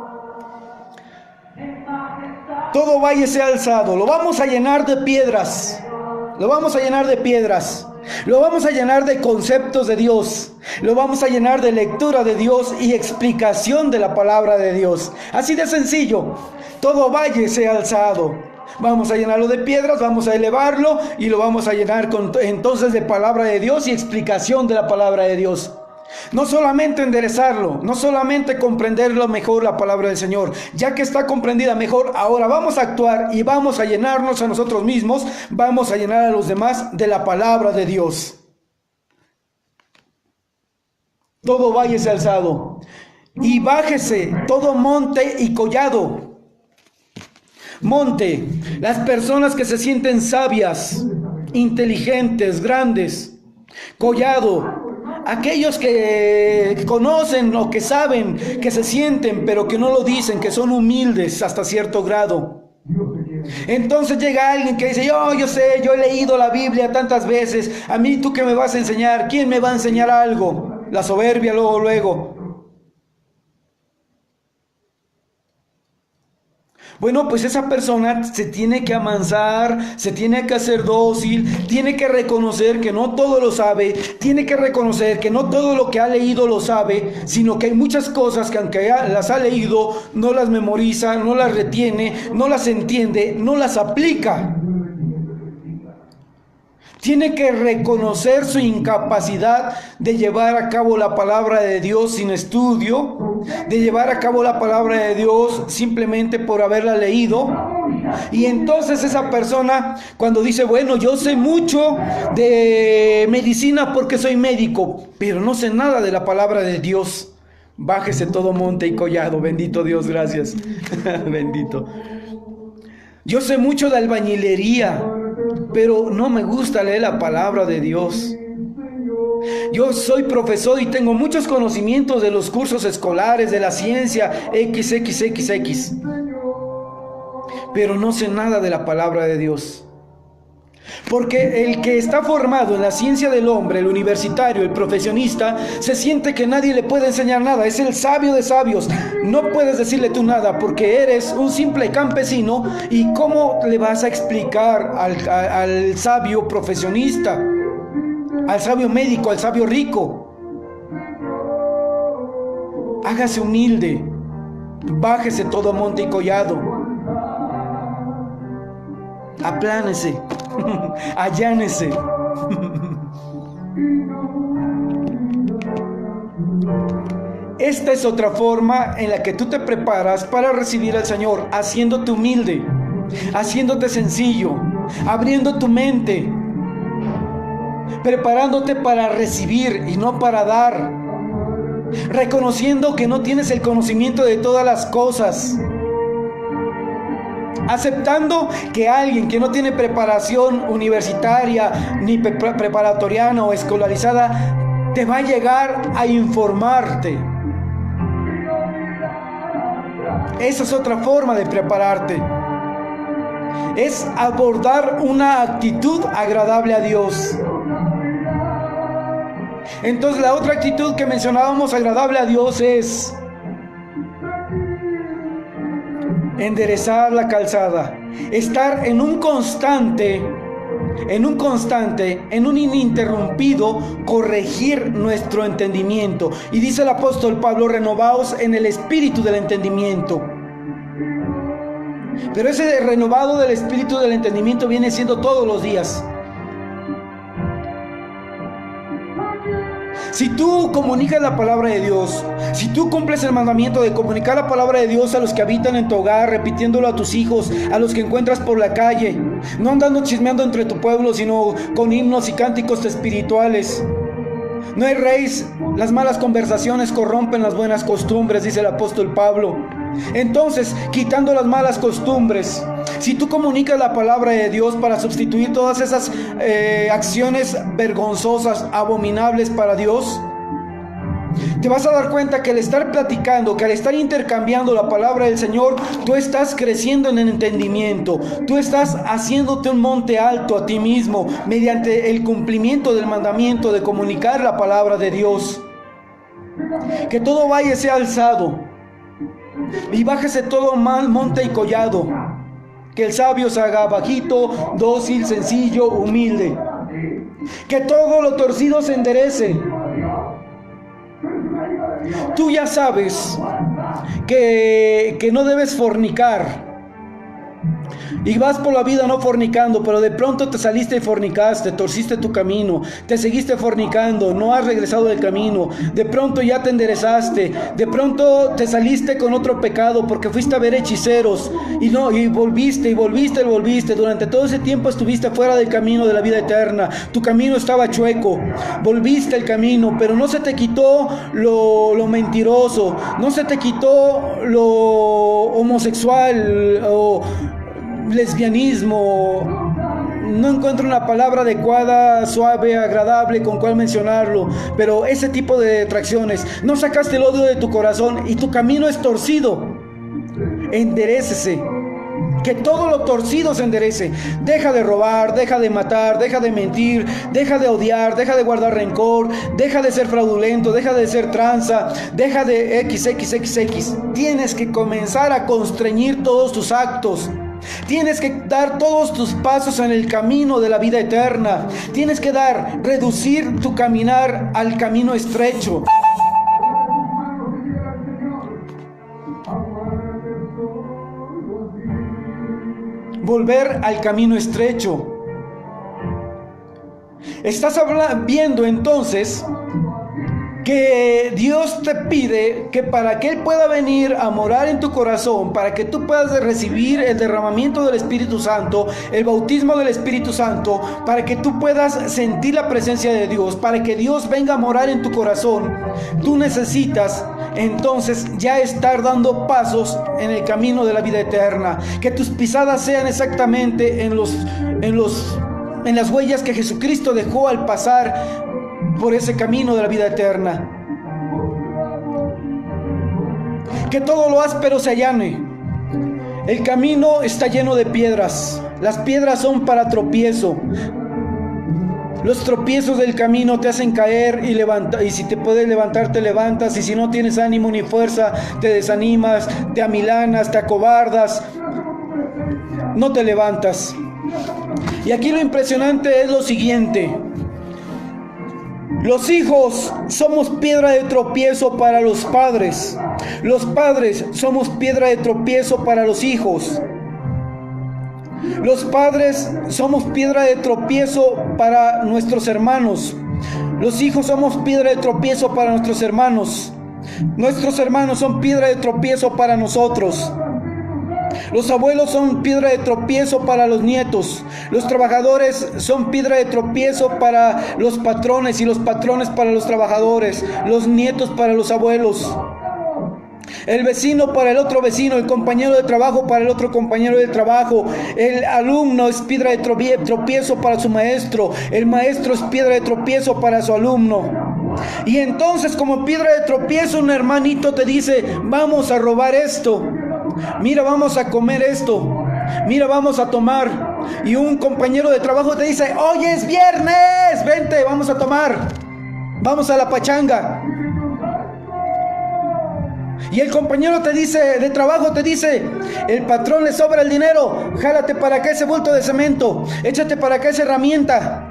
Todo valle sea alzado, lo vamos a llenar de piedras, lo vamos a llenar de piedras, lo vamos a llenar de conceptos de Dios, lo vamos a llenar de lectura de Dios y explicación de la palabra de Dios. Así de sencillo, todo valle sea alzado. Vamos a llenarlo de piedras, vamos a elevarlo y lo vamos a llenar entonces de palabra de Dios y explicación de la palabra de Dios. No solamente enderezarlo, no solamente comprenderlo mejor la palabra del Señor, ya que está comprendida mejor, ahora vamos a actuar y vamos a llenarnos a nosotros mismos, vamos a llenar a los demás de la palabra de Dios. Todo valle sea alzado y bájese todo monte y collado. Monte, las personas que se sienten sabias, inteligentes, grandes. Collado, aquellos que conocen o que saben, que se sienten, pero que no lo dicen, que son humildes hasta cierto grado. Entonces llega alguien que dice: yo sé, yo he leído la Biblia tantas veces, a mí tú qué me vas a enseñar, ¿quién me va a enseñar algo? La soberbia luego. Bueno, pues esa persona se tiene que amansar, se tiene que hacer dócil, tiene que reconocer que no todo lo sabe, tiene que reconocer que no todo lo que ha leído lo sabe, sino que hay muchas cosas que aunque las ha leído, no las memoriza, no las retiene, no las entiende, no las aplica. Tiene que reconocer su incapacidad de llevar a cabo la palabra de Dios sin estudio, de llevar a cabo la palabra de Dios simplemente por haberla leído. Y entonces esa persona, cuando dice: bueno, yo sé mucho de medicina porque soy médico, pero no sé nada de la palabra de Dios. Bájese todo monte y collado. Bendito Dios, gracias. Bendito. Yo sé mucho de albañilería, pero no me gusta leer la palabra de Dios. Yo soy profesor y tengo muchos conocimientos de los cursos escolares, de la ciencia, XXXX, pero no sé nada de la palabra de Dios. Porque el que está formado en la ciencia del hombre, el universitario, el profesionista, se siente que nadie le puede enseñar nada. Es el sabio de sabios. No puedes decirle tú nada porque eres un simple campesino. ¿Y cómo le vas a explicar al sabio profesionista, al sabio médico, al sabio rico? Hágase humilde. Bájese todo monte y collado. Aplánese. Allánese. Esta es otra forma en la que tú te preparas para recibir al Señor, haciéndote humilde, haciéndote sencillo, abriendo tu mente, preparándote para recibir y no para dar, reconociendo que no tienes el conocimiento de todas las cosas, aceptando que alguien que no tiene preparación universitaria, ni preparatoriana o escolarizada, te va a llegar a informarte. Esa es otra forma de prepararte. Es abordar una actitud agradable a Dios. Entonces la otra actitud que mencionábamos agradable a Dios es enderezar la calzada, estar en un ininterrumpido corregir nuestro entendimiento. Y dice el apóstol Pablo, renovaos en el espíritu del entendimiento. Pero ese renovado del espíritu del entendimiento viene siendo todos los días. Si tú comunicas la palabra de Dios, si tú cumples el mandamiento de comunicar la palabra de Dios a los que habitan en tu hogar, repitiéndolo a tus hijos, a los que encuentras por la calle, no andando chismeando entre tu pueblo, sino con himnos y cánticos espirituales. No erréis, las malas conversaciones corrompen las buenas costumbres, dice el apóstol Pablo. Entonces, quitando las malas costumbres, si tú comunicas la palabra de Dios para sustituir todas esas acciones vergonzosas, abominables para Dios, te vas a dar cuenta que al estar platicando, que al estar intercambiando la palabra del Señor, tú estás creciendo en el entendimiento, tú estás haciéndote un monte alto a ti mismo mediante el cumplimiento del mandamiento de comunicar la palabra de Dios. Que todo valle sea alzado y bájese todo mal monte y collado. Que el sabio se haga bajito, dócil, sencillo, humilde. Que todo lo torcido se enderece. Tú ya sabes que no debes fornicar. Y vas por la vida no fornicando, pero de pronto te saliste y fornicaste, torciste tu camino, te seguiste fornicando, no has regresado del camino, de pronto ya te enderezaste, de pronto te saliste con otro pecado porque fuiste a ver hechiceros y volviste, durante todo ese tiempo estuviste fuera del camino de la vida eterna, tu camino estaba chueco, volviste al camino, pero no se te quitó lo mentiroso, no se te quitó lo homosexual o lesbianismo. No encuentro una palabra adecuada, suave, agradable con cual mencionarlo, pero ese tipo de detracciones. No sacaste el odio de tu corazón y tu camino es torcido. Enderécese. Que todo lo torcido se enderece. Deja de robar, deja de matar, deja de mentir, deja de odiar, deja de guardar rencor, deja de ser fraudulento, deja de ser tranza, deja de XXXX. Tienes que comenzar a constreñir todos tus actos. Tienes que dar todos tus pasos en el camino de la vida eterna. Tienes que reducir tu caminar al camino estrecho. Volver al camino estrecho. Estás viendo entonces que Dios te pide que para que Él pueda venir a morar en tu corazón, para que tú puedas recibir el derramamiento del Espíritu Santo, el bautismo del Espíritu Santo, para que tú puedas sentir la presencia de Dios, para que Dios venga a morar en tu corazón, tú necesitas entonces ya estar dando pasos en el camino de la vida eterna, que tus pisadas sean exactamente en las huellas que Jesucristo dejó al pasar por ese camino de la vida eterna. Que todo lo áspero se allane. El camino está lleno de piedras. Las piedras son para tropiezo. Los tropiezos del camino te hacen caer y si te puedes levantar, te levantas. Y si no tienes ánimo ni fuerza, te desanimas, te amilanas, te acobardas. No te levantas. Y aquí lo impresionante es lo siguiente. Los hijos somos piedra de tropiezo para los padres. Los padres somos piedra de tropiezo para los hijos. Los padres somos piedra de tropiezo para nuestros hermanos. Los hijos somos piedra de tropiezo para nuestros hermanos. Nuestros hermanos son piedra de tropiezo para nosotros. Los abuelos son piedra de tropiezo para los nietos. Los trabajadores son piedra de tropiezo para los patrones y los patrones para los trabajadores. Los nietos para los abuelos. El vecino para el otro vecino, el compañero de trabajo para el otro compañero de trabajo. El alumno es piedra de tropiezo para su maestro. El maestro es piedra de tropiezo para su alumno. Y entonces, como piedra de tropiezo, un hermanito te dice: vamos a robar esto. Mira, vamos a comer esto. Mira, vamos a tomar. Y un compañero de trabajo te dice: hoy es viernes, vente, vamos a tomar. Vamos a la pachanga. Y el compañero te dice, de trabajo te dice: el patrón le sobra el dinero, jálate para acá ese bulto de cemento, échate para acá esa herramienta.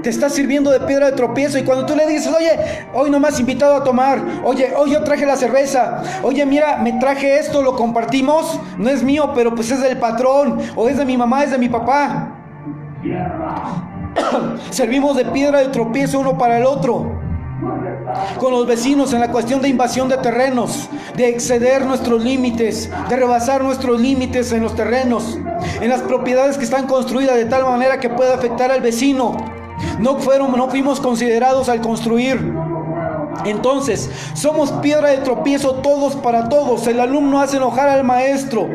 Te está sirviendo de piedra de tropiezo. Y cuando tú le dices: oye, hoy nomás invitado a tomar, oye, hoy yo traje la cerveza, oye, mira, me traje esto, lo compartimos, no es mío, pero pues es del patrón, o es de mi mamá, es de mi papá. Servimos de piedra de tropiezo uno para el otro. Con los vecinos en la cuestión de invasión de terrenos, de exceder nuestros límites, de rebasar nuestros límites en los terrenos, en las propiedades que están construidas de tal manera que pueda afectar al vecino. No fuimos considerados al construir. Entonces, somos piedra de tropiezo todos para todos. El alumno hace enojar al maestro.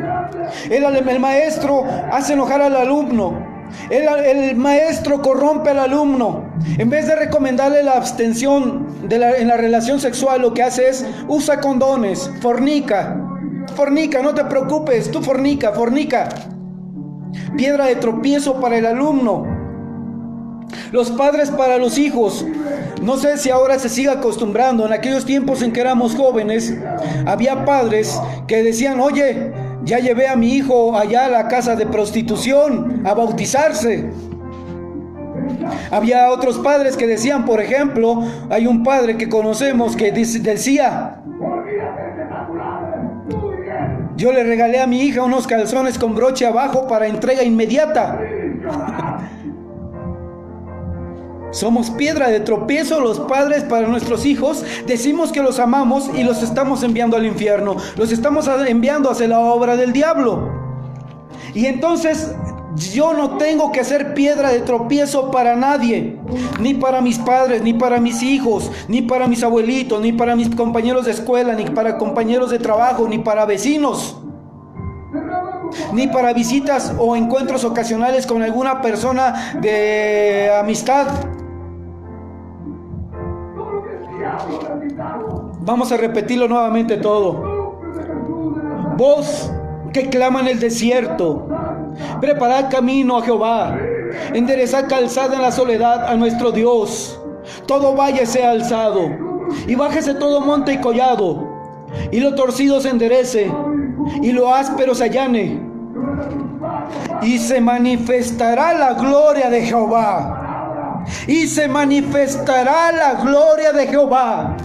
El maestro hace enojar al alumno. El maestro corrompe al alumno. En vez de recomendarle la abstención en la relación sexual, lo que hace es: usa condones, fornica, no te preocupes, tú fornica. Piedra de tropiezo para el alumno. Los padres para los hijos. No sé si ahora se sigue acostumbrando. En aquellos tiempos en que éramos jóvenes, había padres que decían: oye, ya llevé a mi hijo allá a la casa de prostitución a bautizarse. Había otros padres que decían, por ejemplo, hay un padre que conocemos que decía: yo le regalé a mi hija unos calzones con broche abajo para entrega inmediata. Somos piedra de tropiezo los padres para nuestros hijos. Decimos que los amamos y los estamos enviando al infierno. Los estamos enviando hacia la obra del diablo. Y entonces yo no tengo que ser piedra de tropiezo para nadie. Ni para mis padres, ni para mis hijos, ni para mis abuelitos, ni para mis compañeros de escuela, ni para compañeros de trabajo, ni para vecinos, ni para visitas o encuentros ocasionales con alguna persona de amistad. Vamos a repetirlo nuevamente todo. Voz que clama en el desierto: preparad camino a Jehová, enderezad calzada en la soledad a nuestro Dios. Todo valle sea alzado, y bájese todo monte y collado, y lo torcido se enderece, y lo áspero se allane, y se manifestará la gloria de Jehová. Y se manifestará la gloria de Jehová.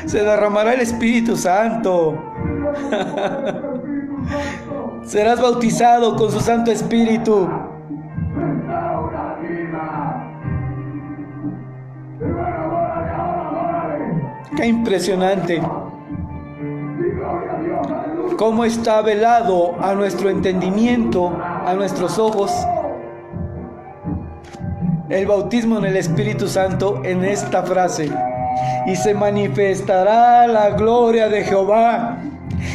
Se derramará el Espíritu Santo. Serás bautizado con su Santo Espíritu. Qué impresionante. Cómo está velado a nuestro entendimiento, a nuestros ojos, el bautismo en el Espíritu Santo en esta frase: y se manifestará la gloria de Jehová,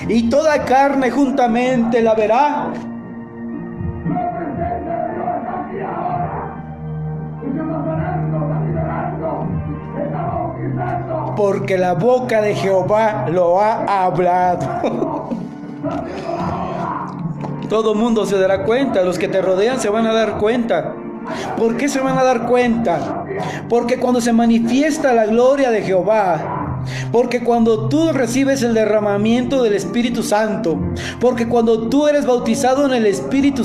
y toda carne juntamente la verá. Porque la boca de Jehová lo ha hablado. Todo mundo se dará cuenta, los que te rodean se van a dar cuenta. ¿Por qué se van a dar cuenta? Porque cuando se manifiesta la gloria de Jehová, porque cuando tú recibes el derramamiento del Espíritu Santo, porque cuando tú eres bautizado en el Espíritu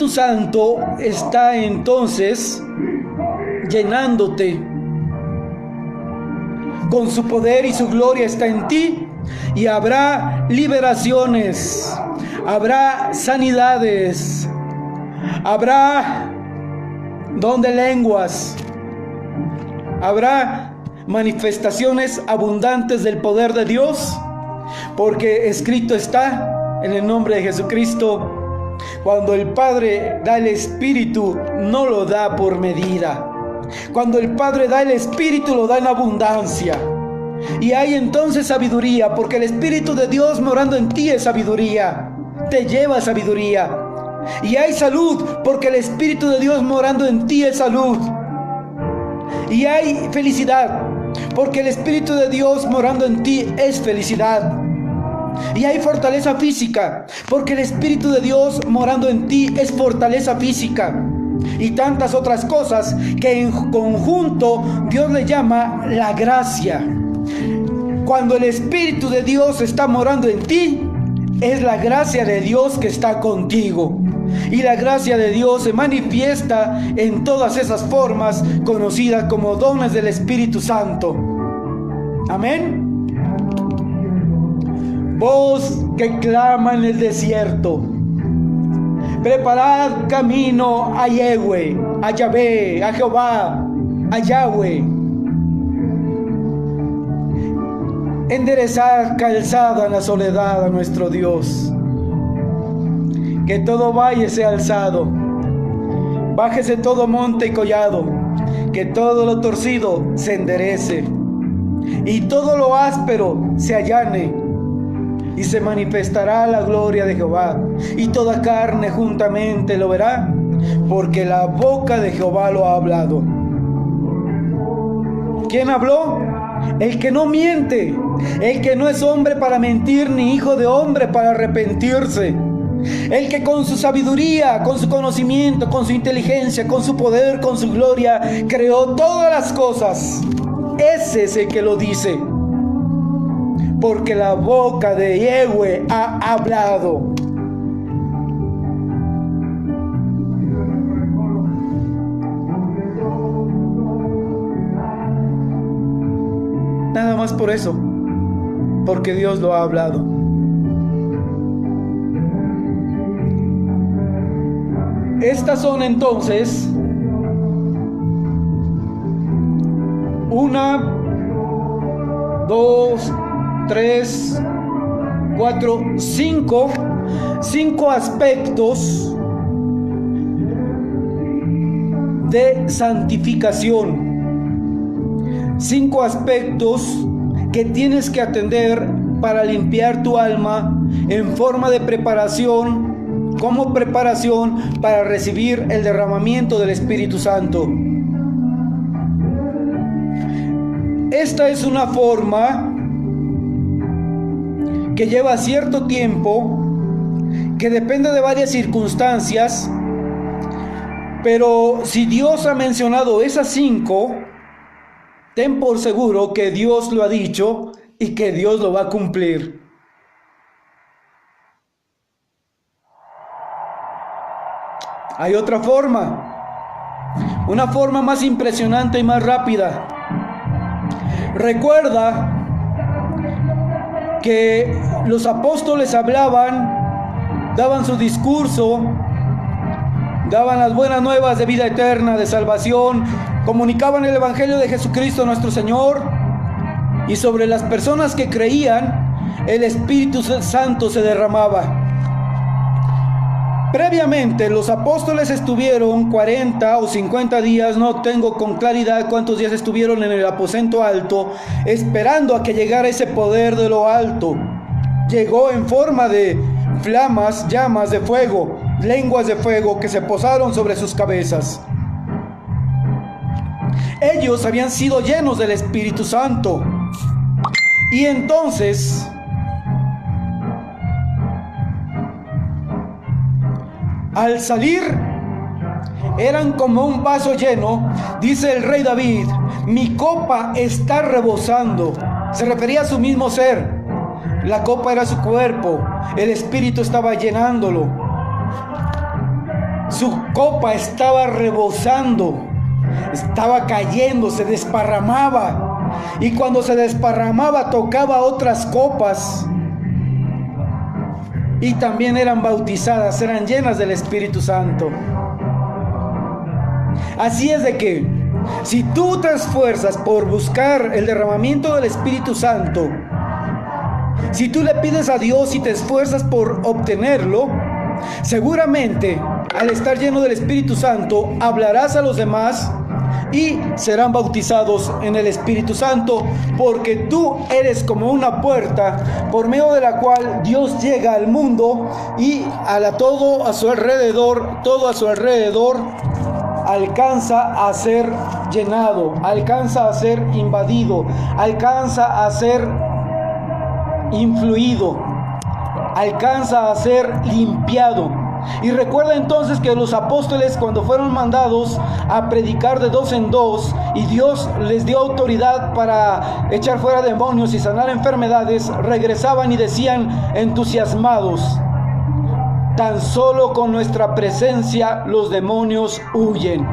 Santo está entonces llenándote con su poder, y su gloria está en ti, y habrá liberaciones, habrá sanidades, habrá don de lenguas, habrá manifestaciones abundantes del poder de Dios, porque escrito está en el nombre de Jesucristo: cuando el Padre da el Espíritu, no lo da por medida. Cuando el Padre da el Espíritu, lo da en abundancia. Y hay entonces sabiduría, porque el Espíritu de Dios morando en ti es sabiduría, te lleva a sabiduría. Y hay salud, porque el Espíritu de Dios morando en ti es salud. Y hay felicidad, porque el Espíritu de Dios morando en ti es felicidad. Y hay fortaleza física, porque el Espíritu de Dios morando en ti es fortaleza física. Y tantas otras cosas que en conjunto Dios le llama la gracia. Cuando el Espíritu de Dios está morando en ti, es la gracia de Dios que está contigo. Y la gracia de Dios se manifiesta en todas esas formas conocidas como dones del Espíritu Santo. Amén. Voz que clama en el desierto: preparad camino a Yahweh, a Yahvé, a Jehová, a Yahweh. Enderezad calzada en la soledad a nuestro Dios. Que todo valle sea alzado, bájese todo monte y collado, que todo lo torcido se enderece, y todo lo áspero se allane, y se manifestará la gloria de Jehová, y toda carne juntamente lo verá, porque la boca de Jehová lo ha hablado. ¿Quién habló? El que no miente, el que no es hombre para mentir, ni hijo de hombre para arrepentirse. El que con su sabiduría, con su conocimiento, con su inteligencia, con su poder, con su gloria, creó todas las cosas. Ese es el que lo dice. Porque la boca de Yahweh ha hablado. Nada más por eso, porque Dios lo ha hablado. Estas son entonces 1, 2, 3, 4, 5 aspectos de santificación. 5 aspectos que tienes que atender para limpiar tu alma en forma de preparación, como preparación para recibir el derramamiento del Espíritu Santo. Esta es una forma que lleva cierto tiempo, que depende de varias circunstancias, pero si Dios ha mencionado esas 5, ten por seguro que Dios lo ha dicho y que Dios lo va a cumplir. Hay otra forma, una forma más impresionante y más rápida. Recuerda que los apóstoles hablaban, daban su discurso, daban las buenas nuevas de vida eterna, de salvación, comunicaban el Evangelio de Jesucristo nuestro Señor, y sobre las personas que creían, el Espíritu Santo se derramaba. Previamente, los apóstoles estuvieron 40 o 50 días, no tengo con claridad cuántos días estuvieron en el aposento alto, esperando a que llegara ese poder de lo alto. Llegó en forma de flamas, llamas de fuego, lenguas de fuego que se posaron sobre sus cabezas. Ellos habían sido llenos del Espíritu Santo. Y entonces Al salir, eran como un vaso lleno. Dice el rey David: mi copa está rebosando. Se refería a su mismo ser. La copa era su cuerpo. El Espíritu estaba llenándolo. Su copa estaba rebosando. Estaba cayendo, se desparramaba. Y cuando se desparramaba, tocaba otras copas. Y también eran bautizadas, eran llenas del Espíritu Santo. Así es de que, si tú te esfuerzas por buscar el derramamiento del Espíritu Santo, si tú le pides a Dios y te esfuerzas por obtenerlo, seguramente al estar lleno del Espíritu Santo, hablarás a los demás y serán bautizados en el Espíritu Santo, porque tú eres como una puerta por medio de la cual Dios llega al mundo y todo a su alrededor alcanza a ser llenado, alcanza a ser invadido, alcanza a ser influido, alcanza a ser limpiado. Y recuerda entonces que los apóstoles, cuando fueron mandados a predicar de 2 en 2 y Dios les dio autoridad para echar fuera demonios y sanar enfermedades, regresaban y decían entusiasmados: tan solo con nuestra presencia los demonios huyen.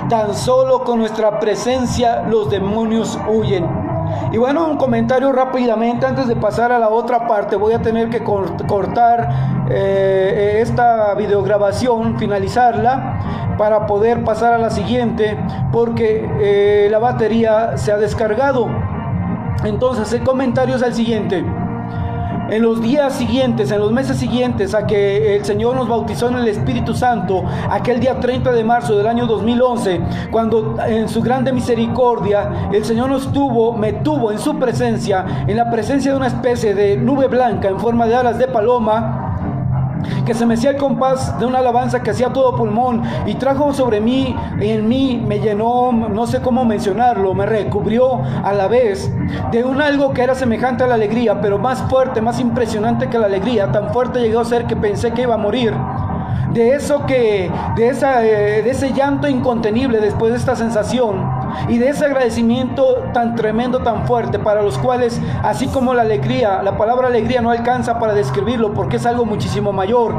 Tan solo con nuestra presencia los demonios huyen. Y bueno, un comentario rápidamente antes de pasar a la otra parte. Voy a tener que cortar esta videograbación, finalizarla, para poder pasar a la siguiente, porque la batería se ha descargado. Entonces el comentario es el siguiente: en los días siguientes, en los meses siguientes a que el Señor nos bautizó en el Espíritu Santo, aquel día 30 de marzo del año 2011, cuando en su grande misericordia el Señor me tuvo en su presencia, en la presencia de una especie de nube blanca en forma de alas de paloma, que se mecía el compás de una alabanza que hacía todo pulmón, y trajo sobre mí, en mí me llenó, no sé cómo mencionarlo, me recubrió a la vez de un algo que era semejante a la alegría, pero más fuerte, más impresionante que la alegría. Tan fuerte llegó a ser que pensé que iba a morir. De ese llanto incontenible después de esta sensación, y de ese agradecimiento tan tremendo, tan fuerte, para los cuales, así como la alegría, la palabra alegría no alcanza para describirlo, porque es algo muchísimo mayor.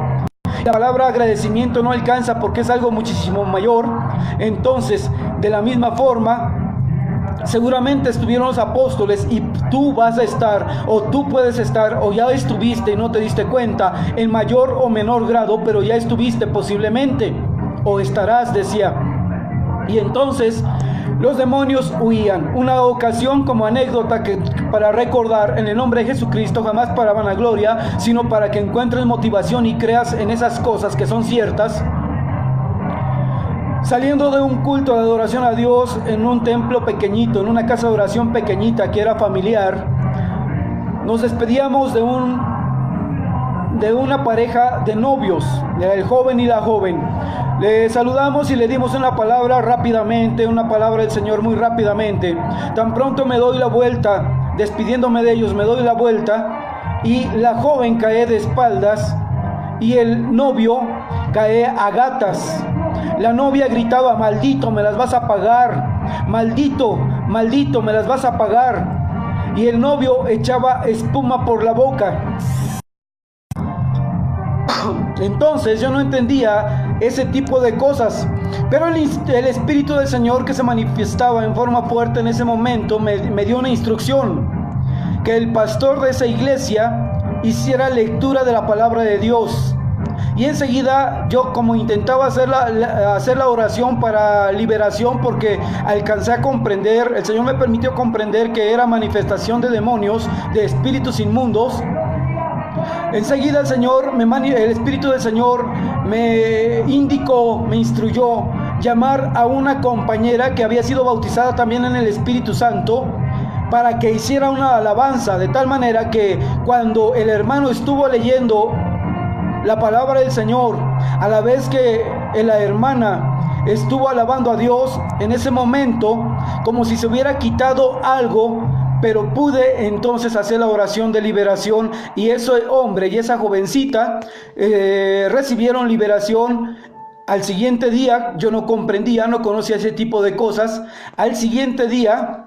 La palabra agradecimiento no alcanza, porque es algo muchísimo mayor. Entonces, de la misma forma, seguramente estuvieron los apóstoles, y tú vas a estar, o tú puedes estar, o ya estuviste y no te diste cuenta, en mayor o menor grado, pero ya estuviste posiblemente, o estarás, decía. Y entonces los demonios huían. Una ocasión, como anécdota, que para recordar, en el nombre de Jesucristo, jamás para vanagloria, sino para que encuentres motivación y creas en esas cosas que son ciertas. Saliendo de un culto de adoración a Dios en un templo pequeñito, en una casa de oración pequeñita que era familiar, nos despedíamos de una pareja de novios, era el joven y la joven. Le saludamos y le dimos una palabra rápidamente, una palabra del Señor muy rápidamente. Tan pronto me doy la vuelta, despidiéndome de ellos, me doy la vuelta, y la joven cae de espaldas y el novio cae a gatas. La novia gritaba: maldito, me las vas a pagar, maldito, maldito, me las vas a pagar. Y el novio echaba espuma por la boca. Entonces yo no entendía ese tipo de cosas, pero el Espíritu del Señor, que se manifestaba en forma fuerte en ese momento, me dio una instrucción: que el pastor de esa iglesia hiciera lectura de la palabra de Dios. Y enseguida yo, como intentaba hacer la oración para liberación, porque alcancé a comprender, el Señor me permitió comprender que era manifestación de demonios, de espíritus inmundos. Enseguida el Espíritu del Señor me indicó, me instruyó llamar a una compañera que había sido bautizada también en el Espíritu Santo, para que hiciera una alabanza, de tal manera que cuando el hermano estuvo leyendo la palabra del Señor, a la vez que la hermana estuvo alabando a Dios, en ese momento, como si se hubiera quitado algo pero pude entonces hacer la oración de liberación, y ese hombre y esa jovencita recibieron liberación. Al siguiente día, yo no comprendía, no conocía ese tipo de cosas. Al siguiente día,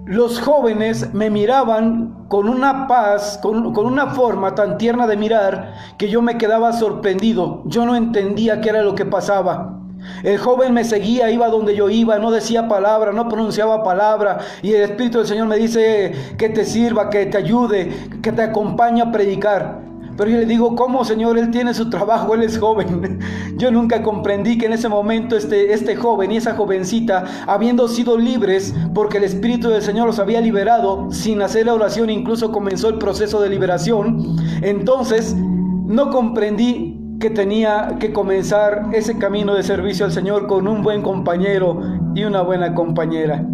los jóvenes me miraban con una paz, con una forma tan tierna de mirar, que yo me quedaba sorprendido. Yo no entendía qué era lo que pasaba. El joven me seguía, iba donde yo iba, no decía palabra, no pronunciaba palabra, y el Espíritu del Señor me dice que te sirva, que te ayude, que te acompañe a predicar. Pero yo le digo, ¿cómo, Señor? Él tiene su trabajo, él es joven. Yo nunca comprendí que en ese momento este joven y esa jovencita, habiendo sido libres, porque el Espíritu del Señor los había liberado, sin hacer la oración, incluso comenzó el proceso de liberación. Entonces, no comprendí que tenía que comenzar ese camino de servicio al Señor con un buen compañero y una buena compañera.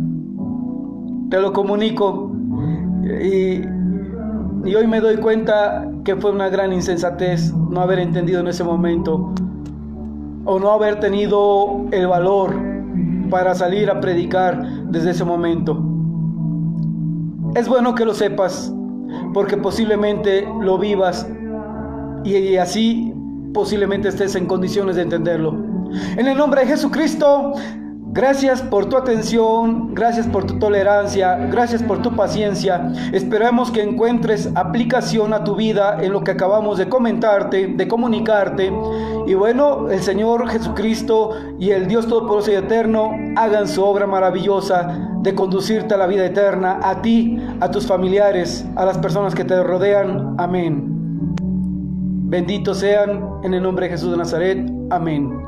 Te lo comunico, y hoy me doy cuenta que fue una gran insensatez no haber entendido en ese momento, o no haber tenido el valor para salir a predicar desde ese momento. Es bueno que lo sepas, porque posiblemente lo vivas, y así posiblemente estés en condiciones de entenderlo. En el nombre de Jesucristo, gracias por tu atención, gracias por tu tolerancia, gracias por tu paciencia. Esperamos que encuentres aplicación a tu vida en lo que acabamos de comentarte, de comunicarte. Y bueno, el Señor Jesucristo y el Dios Todopoderoso y Eterno hagan su obra maravillosa de conducirte a la vida eterna, a ti, a tus familiares, a las personas que te rodean. Amén. Benditos sean en el nombre de Jesús de Nazaret. Amén.